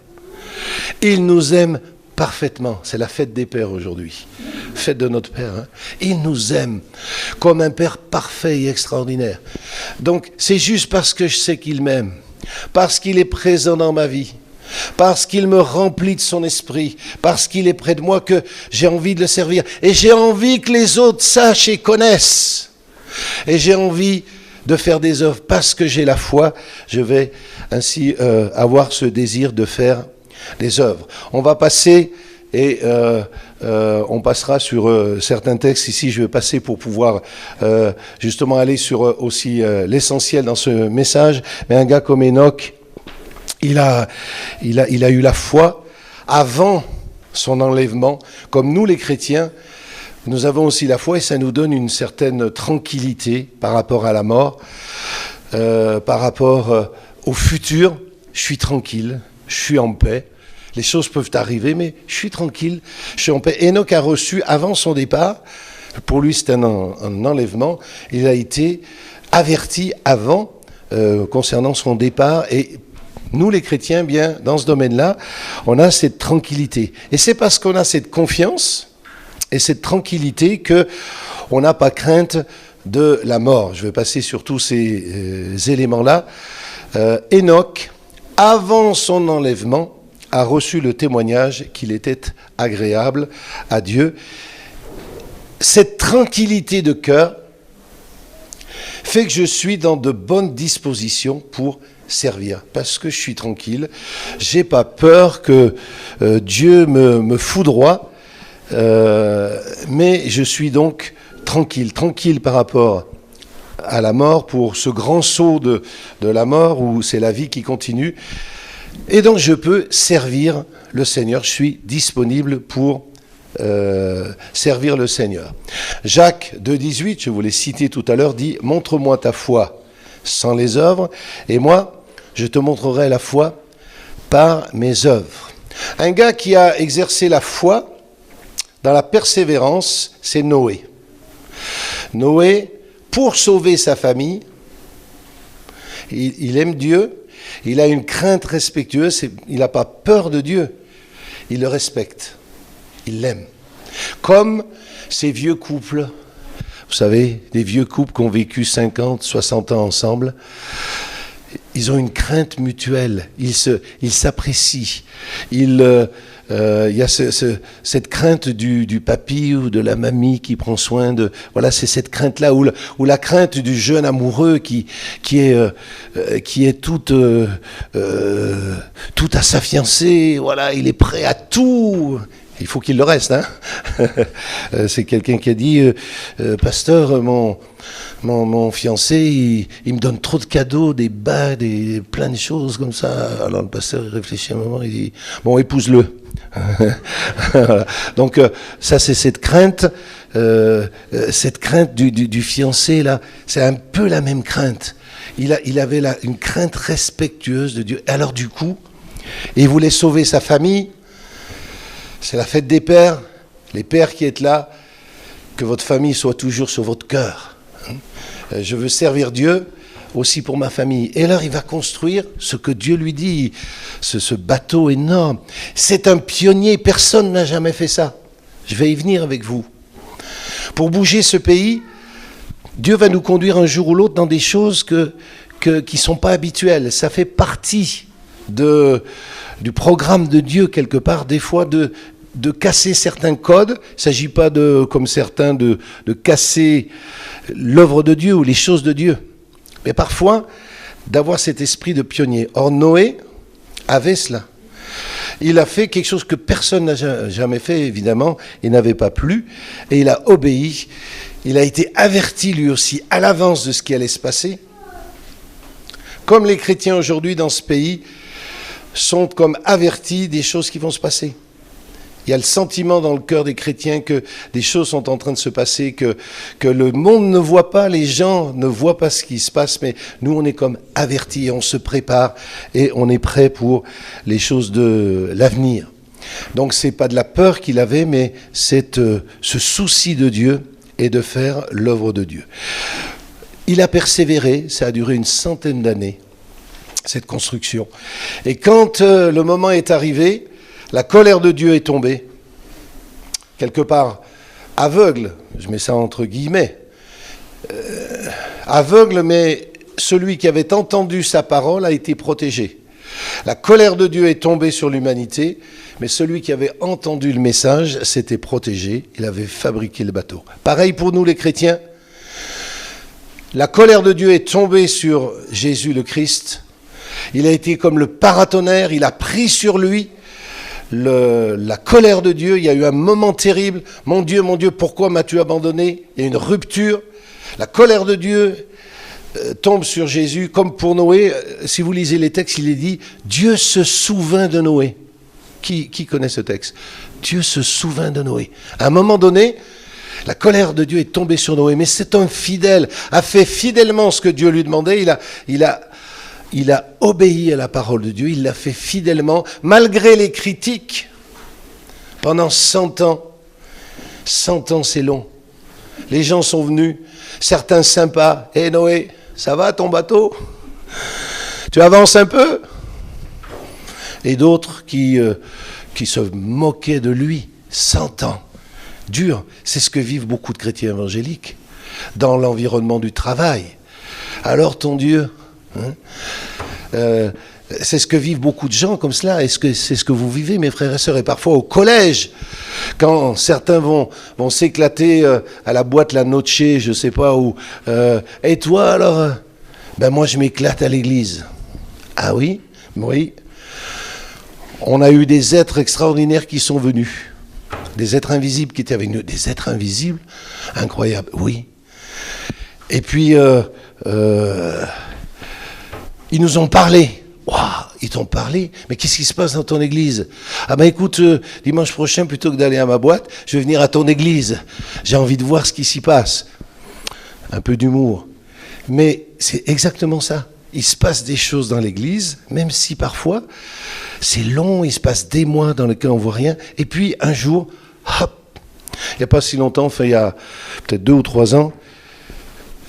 Il nous aime parfaitement. C'est la fête des pères aujourd'hui. Fête de notre Père. Il nous aime comme un Père parfait et extraordinaire. Donc, c'est juste parce que je sais qu'il m'aime, parce qu'il est présent dans ma vie, parce qu'il me remplit de son esprit, parce qu'il est près de moi, que j'ai envie de le servir. Et j'ai envie que les autres sachent et connaissent. Et j'ai envie de faire des œuvres parce que j'ai la foi. Je vais ainsi avoir ce désir de faire des œuvres. On va passer et on passera sur certains textes. Ici, je vais passer pour pouvoir justement aller sur aussi l'essentiel dans ce message. Mais un gars comme Enoch, il a eu la foi avant son enlèvement. Comme nous, les chrétiens, nous avons aussi la foi et ça nous donne une certaine tranquillité par rapport à la mort, par rapport au futur. Je suis tranquille, je suis en paix. Les choses peuvent arriver, mais je suis tranquille, je suis en paix. Enoch a reçu, avant son départ, pour lui c'est un enlèvement, il a été averti avant concernant son départ. Et nous, les chrétiens, bien, dans ce domaine-là, on a cette tranquillité. Et c'est parce qu'on a cette confiance et cette tranquillité qu'on n'a pas crainte de la mort. Je vais passer sur tous ces éléments-là. Enoch, avant son enlèvement, a reçu le témoignage qu'il était agréable à Dieu. Cette tranquillité de cœur fait que je suis dans de bonnes dispositions pour servir, parce que je suis tranquille, j'ai pas peur que Dieu me foudroie, mais je suis donc tranquille par rapport à la mort, pour ce grand saut de la mort où c'est la vie qui continue. Et donc je peux servir le Seigneur, je suis disponible pour servir le Seigneur. Jacques 2,18, je vous l'ai cité tout à l'heure, dit « Montre-moi ta foi sans les œuvres, et moi, je te montrerai la foi par mes œuvres. » Un gars qui a exercé la foi dans la persévérance, c'est Noé. Noé, pour sauver sa famille, il aime Dieu, il a une crainte respectueuse, il n'a pas peur de Dieu, il le respecte, il l'aime. Comme ces vieux couples, vous savez, des vieux couples qui ont vécu 50, 60 ans ensemble, ils ont une crainte mutuelle, ils s'apprécient, il y a cette crainte du papy ou de la mamie qui prend soin de... Voilà, c'est cette crainte-là, ou la crainte du jeune amoureux qui est tout à sa fiancée, voilà, il est prêt à tout... Il faut qu'il le reste, hein. C'est quelqu'un qui a dit, pasteur, mon fiancé, il me donne trop de cadeaux, des bagues, plein de choses comme ça. Alors le pasteur il réfléchit un moment, il dit, bon, épouse-le. Voilà. Donc ça, c'est cette crainte du fiancé là, c'est un peu la même crainte. Il avait une crainte respectueuse de Dieu. Alors du coup, il voulait sauver sa famille. C'est la fête des pères, les pères qui êtes là, que votre famille soit toujours sur votre cœur. Je veux servir Dieu aussi pour ma famille. Et alors il va construire ce que Dieu lui dit, ce bateau énorme. C'est un pionnier, personne n'a jamais fait ça. Je vais y venir avec vous. Pour bouger ce pays, Dieu va nous conduire un jour ou l'autre dans des choses qui ne sont pas habituelles. Ça fait partie du programme de Dieu quelque part, des fois de casser certains codes. Il ne s'agit pas comme certains, de casser l'œuvre de Dieu ou les choses de Dieu, mais parfois d'avoir cet esprit de pionnier. Or Noé avait cela. Il a fait quelque chose que personne n'a jamais fait, évidemment. Il n'avait pas plu et il a obéi. Il a été averti lui aussi à l'avance de ce qui allait se passer. Comme les chrétiens aujourd'hui dans ce pays sont comme avertis des choses qui vont se passer. Il y a le sentiment dans le cœur des chrétiens que des choses sont en train de se passer, que le monde ne voit pas, les gens ne voient pas ce qui se passe, mais nous on est comme avertis, on se prépare et on est prêt pour les choses de l'avenir. Donc c'est pas de la peur qu'il avait, mais c'est ce souci de Dieu et de faire l'œuvre de Dieu. Il a persévéré, ça a duré une centaine d'années, cette construction. Et quand le moment est arrivé, la colère de Dieu est tombée, quelque part aveugle, je mets ça entre guillemets, aveugle, mais celui qui avait entendu sa parole a été protégé. La colère de Dieu est tombée sur l'humanité, mais celui qui avait entendu le message s'était protégé, il avait fabriqué le bateau. Pareil pour nous les chrétiens, la colère de Dieu est tombée sur Jésus le Christ, il a été comme le paratonnerre, il a pris sur lui la colère de Dieu, il y a eu un moment terrible, mon Dieu, pourquoi m'as-tu abandonné? Il y a une rupture, la colère de Dieu tombe sur Jésus, comme pour Noé. Si vous lisez les textes, il est dit, Dieu se souvint de Noé. Qui connaît ce texte? Dieu se souvint de Noé. À un moment donné, la colère de Dieu est tombée sur Noé, mais cet homme fidèle a fait fidèlement ce que Dieu lui demandait, il a obéi à la parole de Dieu, il l'a fait fidèlement, malgré les critiques, pendant 100 ans. 100 ans, c'est long. Les gens sont venus, certains sympas. Hé Noé, ça va ton bateau? Tu avances un peu? Et d'autres qui se moquaient de lui. 100 ans. Dur. C'est ce que vivent beaucoup de chrétiens évangéliques dans l'environnement du travail. Alors ton Dieu, c'est ce que vivent beaucoup de gens comme cela. Est-ce que c'est ce que vous vivez, mes frères et sœurs? Et parfois au collège, quand certains vont s'éclater à la boîte La Noche, je sais pas où. Et toi alors? Ben moi je m'éclate à l'église. Ah oui? Oui. On a eu des êtres extraordinaires qui sont venus. Des êtres invisibles qui étaient avec nous. Des êtres invisibles? Incroyable. Oui. Et puis ils nous ont parlé. Waouh, ils t'ont parlé. Mais qu'est-ce qui se passe dans ton église? Ah ben écoute, dimanche prochain, plutôt que d'aller à ma boîte, je vais venir à ton église. J'ai envie de voir ce qui s'y passe. Un peu d'humour. Mais c'est exactement ça. Il se passe des choses dans l'église, même si parfois c'est long, il se passe des mois dans lesquels on ne voit rien. Et puis un jour, hop, il n'y a pas si longtemps, enfin il y a peut-être 2 ou 3 ans,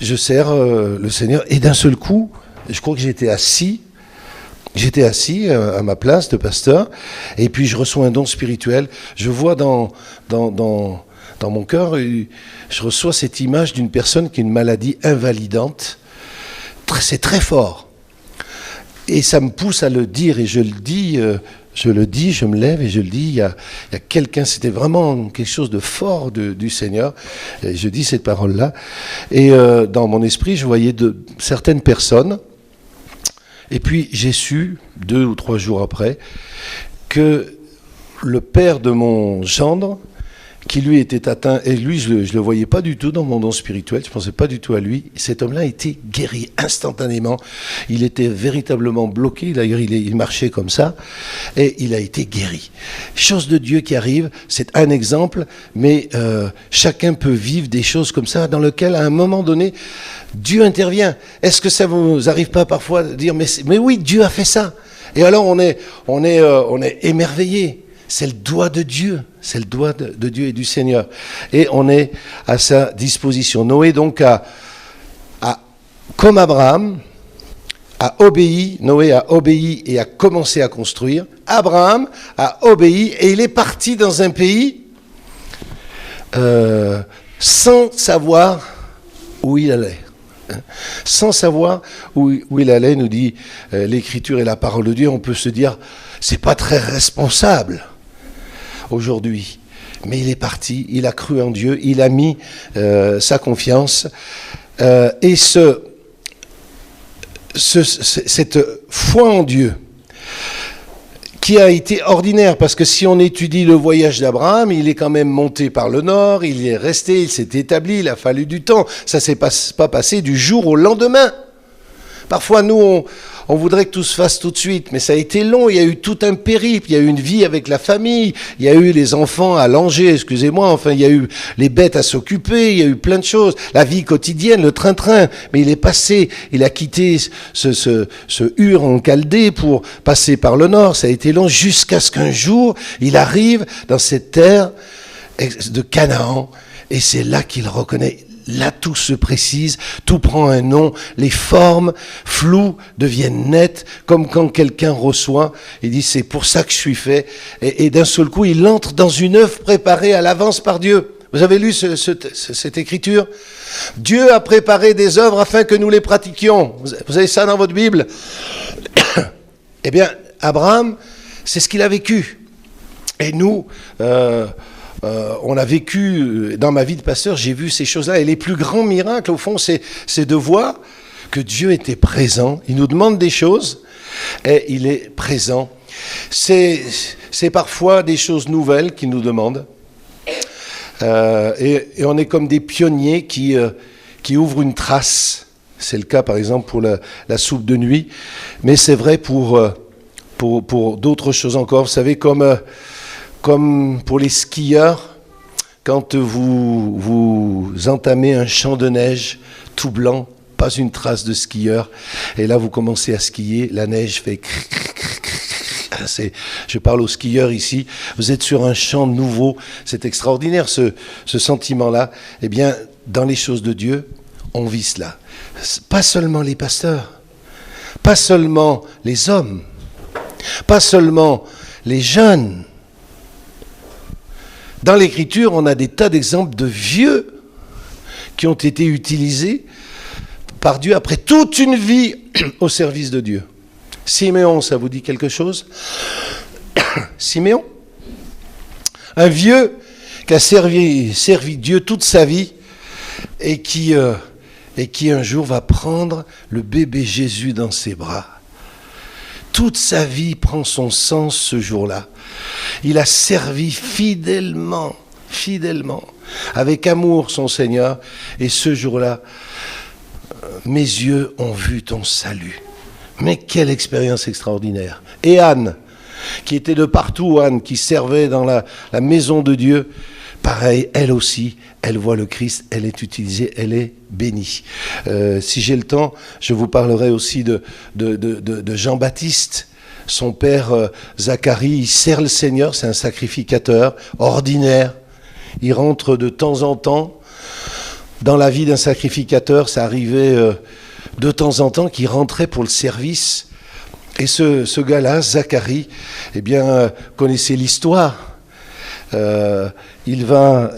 je sers le Seigneur et d'un seul coup, je crois que j'étais assis à ma place de pasteur, et puis je reçois un don spirituel. Je vois dans mon cœur, je reçois cette image d'une personne qui a une maladie invalidante. C'est très fort. Et ça me pousse à le dire, et je le dis, je me lève et je le dis, il y a quelqu'un, c'était vraiment quelque chose de fort du Seigneur, et je dis cette parole-là, et dans mon esprit, je voyais certaines personnes. Et puis j'ai su, 2 ou 3 jours après, que le père de mon gendre, qui lui était atteint, et lui je le voyais pas du tout dans mon don spirituel, je pensais pas du tout à lui, cet homme-là a été guéri instantanément, il était véritablement bloqué, d'ailleurs il marchait comme ça, et il a été guéri. Chose de Dieu qui arrive, c'est un exemple, mais chacun peut vivre des choses comme ça, dans lesquelles à un moment donné, Dieu intervient. Est-ce que ça vous arrive pas parfois de dire, mais oui, Dieu a fait ça, et alors on est émerveillé. C'est le doigt de Dieu, c'est le doigt de Dieu et du Seigneur. Et on est à sa disposition. Noé donc comme Abraham, Noé a obéi et a commencé à construire. Abraham a obéi et il est parti dans un pays sans savoir où il allait. Sans savoir où il allait, nous dit l'Écriture et la parole de Dieu. On peut se dire, c'est pas très responsable aujourd'hui. Mais il est parti, il a cru en Dieu, il a mis sa confiance. Et cette foi en Dieu, qui a été ordinaire, parce que si on étudie le voyage d'Abraham, il est quand même monté par le nord, il est resté, il s'est établi, il a fallu du temps. Ça ne s'est pas passé du jour au lendemain. Parfois, nous, on voudrait que tout se fasse tout de suite, mais ça a été long, il y a eu tout un périple, il y a eu une vie avec la famille, il y a eu les enfants à langer, excusez-moi, enfin, il y a eu les bêtes à s'occuper, il y a eu plein de choses, la vie quotidienne, le train-train, mais il est passé, il a quitté ce Ur en Chaldée pour passer par le nord, ça a été long, jusqu'à ce qu'un jour, il arrive dans cette terre de Canaan, et c'est là qu'il reconnaît. Là, tout se précise, tout prend un nom, les formes floues deviennent nettes, comme quand quelqu'un reçoit, il dit c'est pour ça que je suis fait, et d'un seul coup, il entre dans une œuvre préparée à l'avance par Dieu. Vous avez lu cette écriture? Dieu a préparé des œuvres afin que nous les pratiquions. Vous avez ça dans votre Bible? Eh bien, Abraham, c'est ce qu'il a vécu. Et nous, on a vécu, dans ma vie de pasteur, j'ai vu ces choses-là. Et les plus grands miracles, au fond, c'est de voir que Dieu était présent. Il nous demande des choses et il est présent. C'est parfois des choses nouvelles qu'il nous demande. Et on est comme des pionniers qui ouvrent une trace. C'est le cas, par exemple, pour la soupe de nuit. Mais c'est vrai pour d'autres choses encore. Vous savez, comme pour les skieurs, quand vous entamez un champ de neige tout blanc, pas une trace de skieur, et là vous commencez à skier, la neige fait... Je parle aux skieurs ici, vous êtes sur un champ nouveau, c'est extraordinaire ce sentiment-là. Eh bien, dans les choses de Dieu, on vit cela. Pas seulement les pasteurs, pas seulement les hommes, pas seulement les jeunes. Dans l'Écriture, on a des tas d'exemples de vieux qui ont été utilisés par Dieu après toute une vie au service de Dieu. Siméon, ça vous dit quelque chose? Siméon, un vieux qui a servi Dieu toute sa vie et qui un jour va prendre le bébé Jésus dans ses bras. Toute sa vie prend son sens ce jour-là. Il a servi fidèlement, avec amour son Seigneur, et ce jour-là, mes yeux ont vu ton salut. Mais quelle expérience extraordinaire. Et Anne, qui était de partout, Anne, qui servait dans la maison de Dieu, pareil, elle aussi, elle voit le Christ, elle est utilisée, elle est bénie. Si j'ai le temps, je vous parlerai aussi de Jean-Baptiste. Son père Zacharie, il sert le Seigneur, c'est un sacrificateur ordinaire. Il rentre de temps en temps dans la vie d'un sacrificateur, ça arrivait de temps en temps qu'il rentrait pour le service. Et ce gars-là, Zacharie, eh bien, connaissait l'histoire. Il va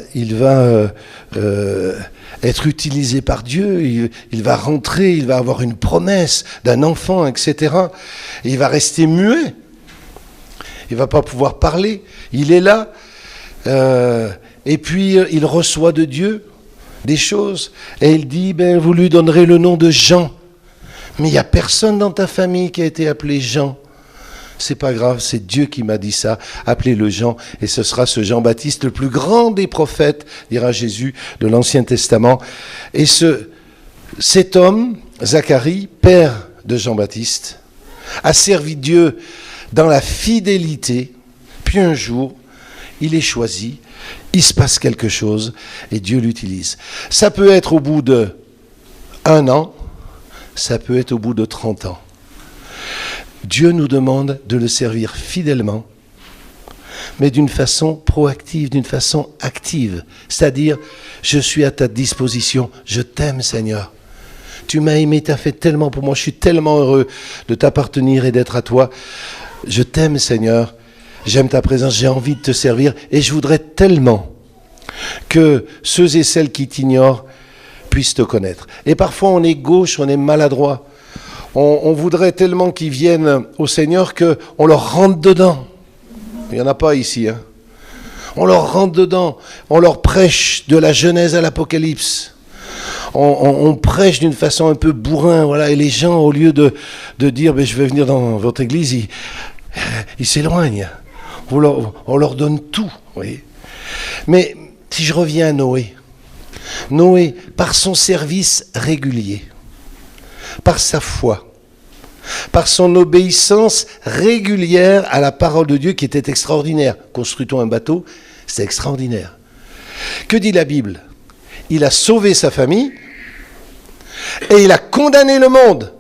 être utilisé par Dieu, il va rentrer, il va avoir une promesse d'un enfant, etc. Et il va rester muet. Il ne va pas pouvoir parler. Il est là. Et puis, il reçoit de Dieu des choses. Et il dit, vous lui donnerez le nom de Jean. Mais il n'y a personne dans ta famille qui a été appelé Jean. C'est pas grave, c'est Dieu qui m'a dit ça. Appelez-le Jean, et ce sera ce Jean-Baptiste, le plus grand des prophètes, dira Jésus, de l'Ancien Testament. Et cet homme, Zacharie, père de Jean-Baptiste, a servi Dieu dans la fidélité. Puis un jour, il est choisi, il se passe quelque chose, et Dieu l'utilise. Ça peut être au bout de 1 an, ça peut être au bout de 30 ans. Dieu nous demande de le servir fidèlement, mais d'une façon proactive, d'une façon active. C'est-à-dire, je suis à ta disposition, je t'aime Seigneur. Tu m'as aimé, tu as fait tellement pour moi, je suis tellement heureux de t'appartenir et d'être à toi. Je t'aime Seigneur, j'aime ta présence, j'ai envie de te servir et je voudrais tellement que ceux et celles qui t'ignorent puissent te connaître. Et parfois on est gauche, on est maladroit. On voudrait tellement qu'ils viennent au Seigneur qu'on leur rentre dedans. Il n'y en a pas ici. Hein. On leur rentre dedans. On leur prêche de la Genèse à l'Apocalypse. On prêche d'une façon un peu bourrin. Voilà. Et les gens, au lieu de dire je vais venir dans votre église, ils s'éloignent. On leur donne tout. Vous voyez. Mais si je reviens à Noé, par son service régulier, par sa foi, par son obéissance régulière à la parole de Dieu qui était extraordinaire. Construit-on un bateau? C'est extraordinaire. Que dit la Bible? Il a sauvé sa famille et il a condamné le monde.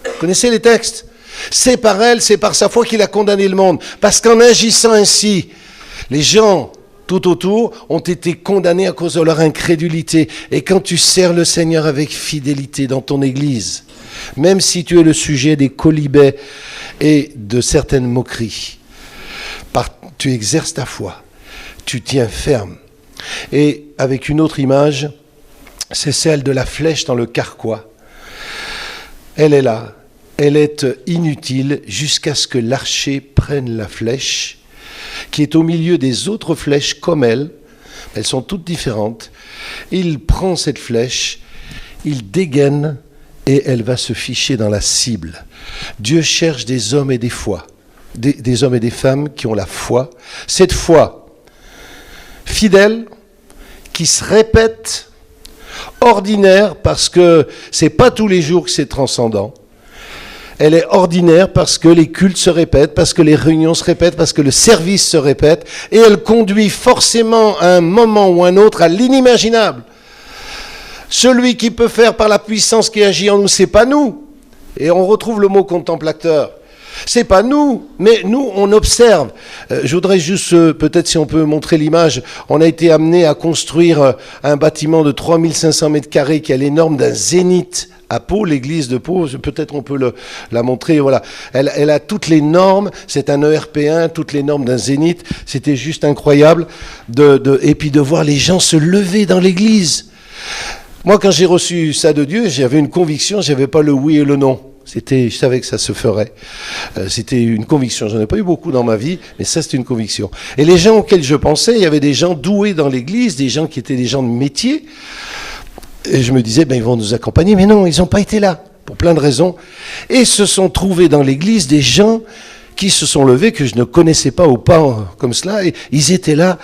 Vous connaissez les textes? C'est par elle, c'est par sa foi qu'il a condamné le monde. Parce qu'en agissant ainsi, les gens tout autour ont été condamnés à cause de leur incrédulité. Et quand tu sers le Seigneur avec fidélité dans ton église, même si tu es le sujet des colibets et de certaines moqueries, tu exerces ta foi, tu tiens ferme. Et avec une autre image, c'est celle de la flèche dans le carquois. Elle est là, elle est inutile jusqu'à ce que l'archer prenne la flèche, qui est au milieu des autres flèches comme elle. Elles sont toutes différentes. Il prend cette flèche, il dégaine et elle va se ficher dans la cible. Dieu cherche des hommes et des foi, des hommes et des femmes qui ont la foi. Cette foi fidèle, qui se répète, ordinaire, parce que c'est pas tous les jours que c'est transcendant. Elle est ordinaire parce que les cultes se répètent, parce que les réunions se répètent, parce que le service se répète, et elle conduit forcément à un moment ou un autre à l'inimaginable. Celui qui peut faire par la puissance qui agit en nous, c'est pas nous. Et on retrouve le mot contemplateur. C'est pas nous, mais nous, on observe. Je voudrais juste, peut-être si on peut montrer l'image, on a été amené à construire un bâtiment de 3500 mètres carrés qui a les normes d'un zénith à Pau, l'église de Pau, peut-être on peut la montrer, voilà. Elle a toutes les normes, c'est un ERP1, toutes les normes d'un zénith, c'était juste incroyable, et puis de voir les gens se lever dans l'église. Moi, quand j'ai reçu ça de Dieu, j'avais une conviction, j'avais pas le oui et le non. Je savais que ça se ferait. C'était une conviction. J'en ai pas eu beaucoup dans ma vie, mais ça, c'était une conviction. Et les gens auxquels je pensais, il y avait des gens doués dans l'église, des gens qui étaient des gens de métier. Et je me disais, ils vont nous accompagner. Mais non, ils n'ont pas été là, pour plein de raisons. Et se sont trouvés dans l'église des gens qui se sont levés, que je ne connaissais pas ou pas comme cela, et ils étaient là,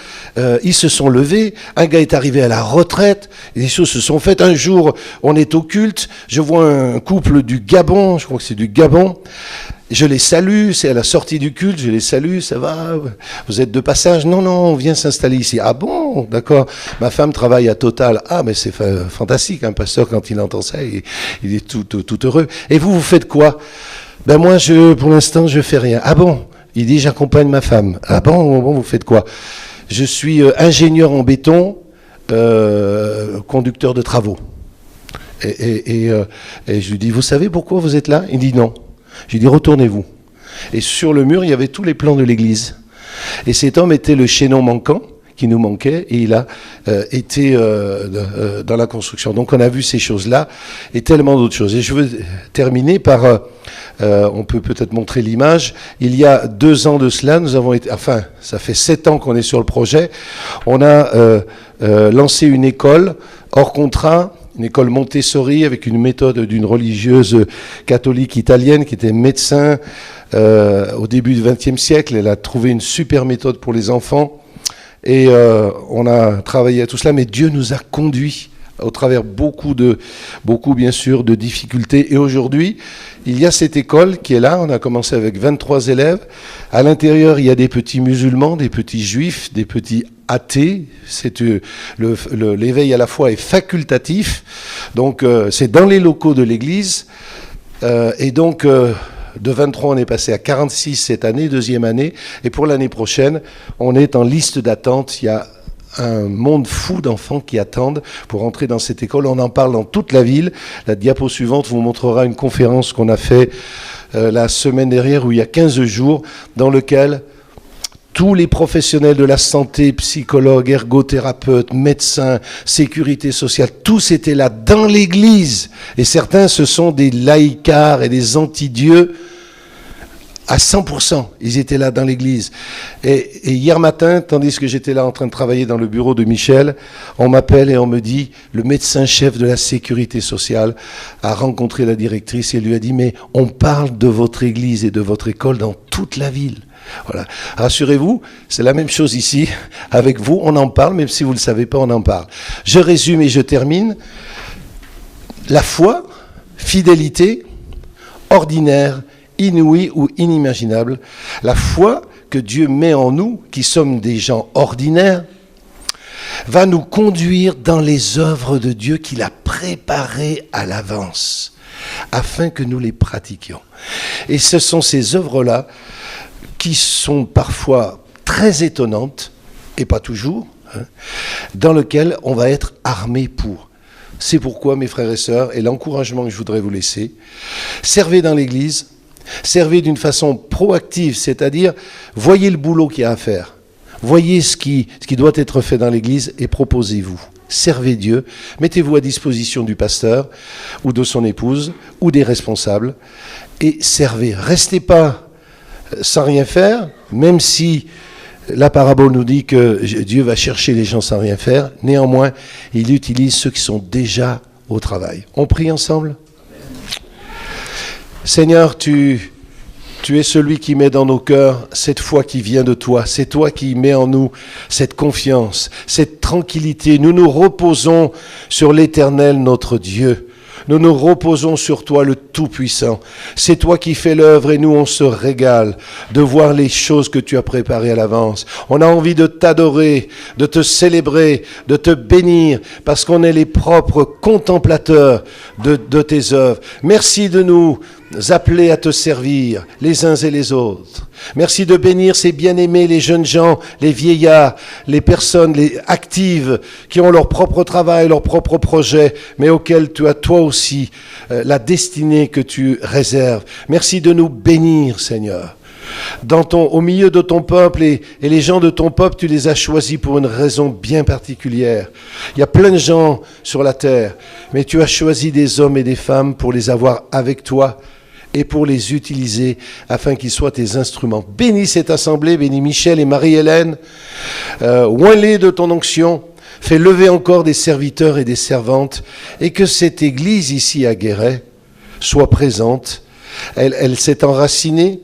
ils se sont levés, un gars est arrivé à la retraite, et les choses se sont faites. Un jour, on est au culte, je vois un couple du Gabon, je crois que c'est du Gabon, je les salue, c'est à la sortie du culte, je les salue, ça va, vous êtes de passage? Non, on vient s'installer ici. Ah bon, d'accord, ma femme travaille à Total. Ah, mais c'est fantastique, un pasteur, quand il entend ça, il est tout heureux. Et vous faites quoi? Moi, pour l'instant, je fais rien. Ah bon? Il dit, j'accompagne ma femme. Ah bon, vous faites quoi? Je suis ingénieur en béton, conducteur de travaux. Et je lui dis, vous savez pourquoi vous êtes là? Il dit non. Je lui dis, retournez-vous. Et sur le mur, il y avait tous les plans de l'église. Et cet homme était le chaînon manquant, qui nous manquait, et il a été dans la construction. Donc on a vu ces choses-là, et tellement d'autres choses. Et je veux terminer par... on peut peut-être montrer l'image. Il y a 2 ans de cela, nous avons été... Enfin, ça fait 7 ans qu'on est sur le projet. On a lancé une école hors contrat, une école Montessori avec une méthode d'une religieuse catholique italienne qui était médecin au début du XXe siècle. Elle a trouvé une super méthode pour les enfants. Et on a travaillé à tout cela, mais Dieu nous a conduits au travers beaucoup bien sûr de difficultés. Et aujourd'hui, il y a cette école qui est là. On a commencé avec 23 élèves. À l'intérieur, il y a des petits musulmans, des petits juifs, des petits athées. L'éveil à la foi est facultatif. Donc, c'est dans les locaux de l'église. Et donc... de 23, on est passé à 46 cette année, 2e année. Et pour l'année prochaine, on est en liste d'attente. Il y a un monde fou d'enfants qui attendent pour entrer dans cette école. On en parle dans toute la ville. La diapo suivante vous montrera une conférence qu'on a fait la semaine dernière, où il y a 15 jours, dans lequel tous les professionnels de la santé, psychologues, ergothérapeutes, médecins, sécurité sociale, tous étaient là dans l'église. Et certains, ce sont des laïcards et des anti-dieux à 100%. Ils étaient là dans l'église. Et hier matin, tandis que j'étais là en train de travailler dans le bureau de Michel, on m'appelle et on me dit, le médecin-chef de la sécurité sociale a rencontré la directrice et lui a dit, mais on parle de votre église et de votre école dans toute la ville. Voilà. Rassurez-vous, c'est la même chose ici. Avec vous, on en parle, même si vous ne le savez pas, on en parle. Je résume et je termine. La foi, fidélité, ordinaire, inouïe ou inimaginable. La foi que Dieu met en nous, qui sommes des gens ordinaires, va nous conduire dans les œuvres de Dieu qu'il a préparées à l'avance, afin que nous les pratiquions. Et ce sont ces œuvres-là qui sont parfois très étonnantes, et pas toujours, dans lesquelles on va être armé pour. C'est pourquoi, mes frères et sœurs, et l'encouragement que je voudrais vous laisser, servez dans l'Église, servez d'une façon proactive, c'est-à-dire, voyez le boulot qu'il y a à faire, voyez ce qui doit être fait dans l'Église et proposez-vous. servez Dieu, mettez-vous à disposition du pasteur ou de son épouse ou des responsables et servez. Restez pas sans rien faire, même si la parabole nous dit que Dieu va chercher les gens sans rien faire. Néanmoins, il utilise ceux qui sont déjà au travail. On prie ensemble ? Seigneur, tu es celui qui met dans nos cœurs cette foi qui vient de toi. C'est toi qui mets en nous cette confiance, cette tranquillité. Nous nous reposons sur l'Éternel, notre Dieu. Nous nous reposons sur toi, le Tout-Puissant. C'est toi qui fais l'œuvre et nous, on se régale de voir les choses que tu as préparées à l'avance. On a envie de t'adorer, de te célébrer, de te bénir, parce qu'on est les propres contemplateurs de tes œuvres. Merci de nous appeler à te servir les uns et les autres. Merci de bénir ces bien-aimés, les jeunes gens, les vieillards, les personnes les actives qui ont leur propre travail, leur propre projet, mais auxquels tu as toi aussi la destinée que tu réserves. Merci de nous bénir, Seigneur. Au milieu de ton peuple et les gens de ton peuple, tu les as choisis pour une raison bien particulière. Il y a plein de gens sur la terre, mais tu as choisi des hommes et des femmes pour les avoir avec toi et pour les utiliser afin qu'ils soient tes instruments. Bénis cette assemblée, bénis Michel et Marie-Hélène, oins-les de ton onction, fais lever encore des serviteurs et des servantes, et que cette église ici à Guéret soit présente. Elle s'est enracinée,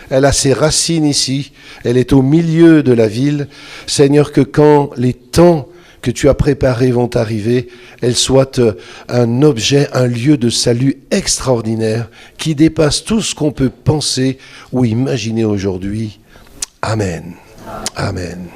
elle a ses racines ici, elle est au milieu de la ville. Seigneur, que quand les temps que tu as préparés vont arriver, elle soit un objet, un lieu de salut extraordinaire qui dépasse tout ce qu'on peut penser ou imaginer aujourd'hui. Amen. Amen.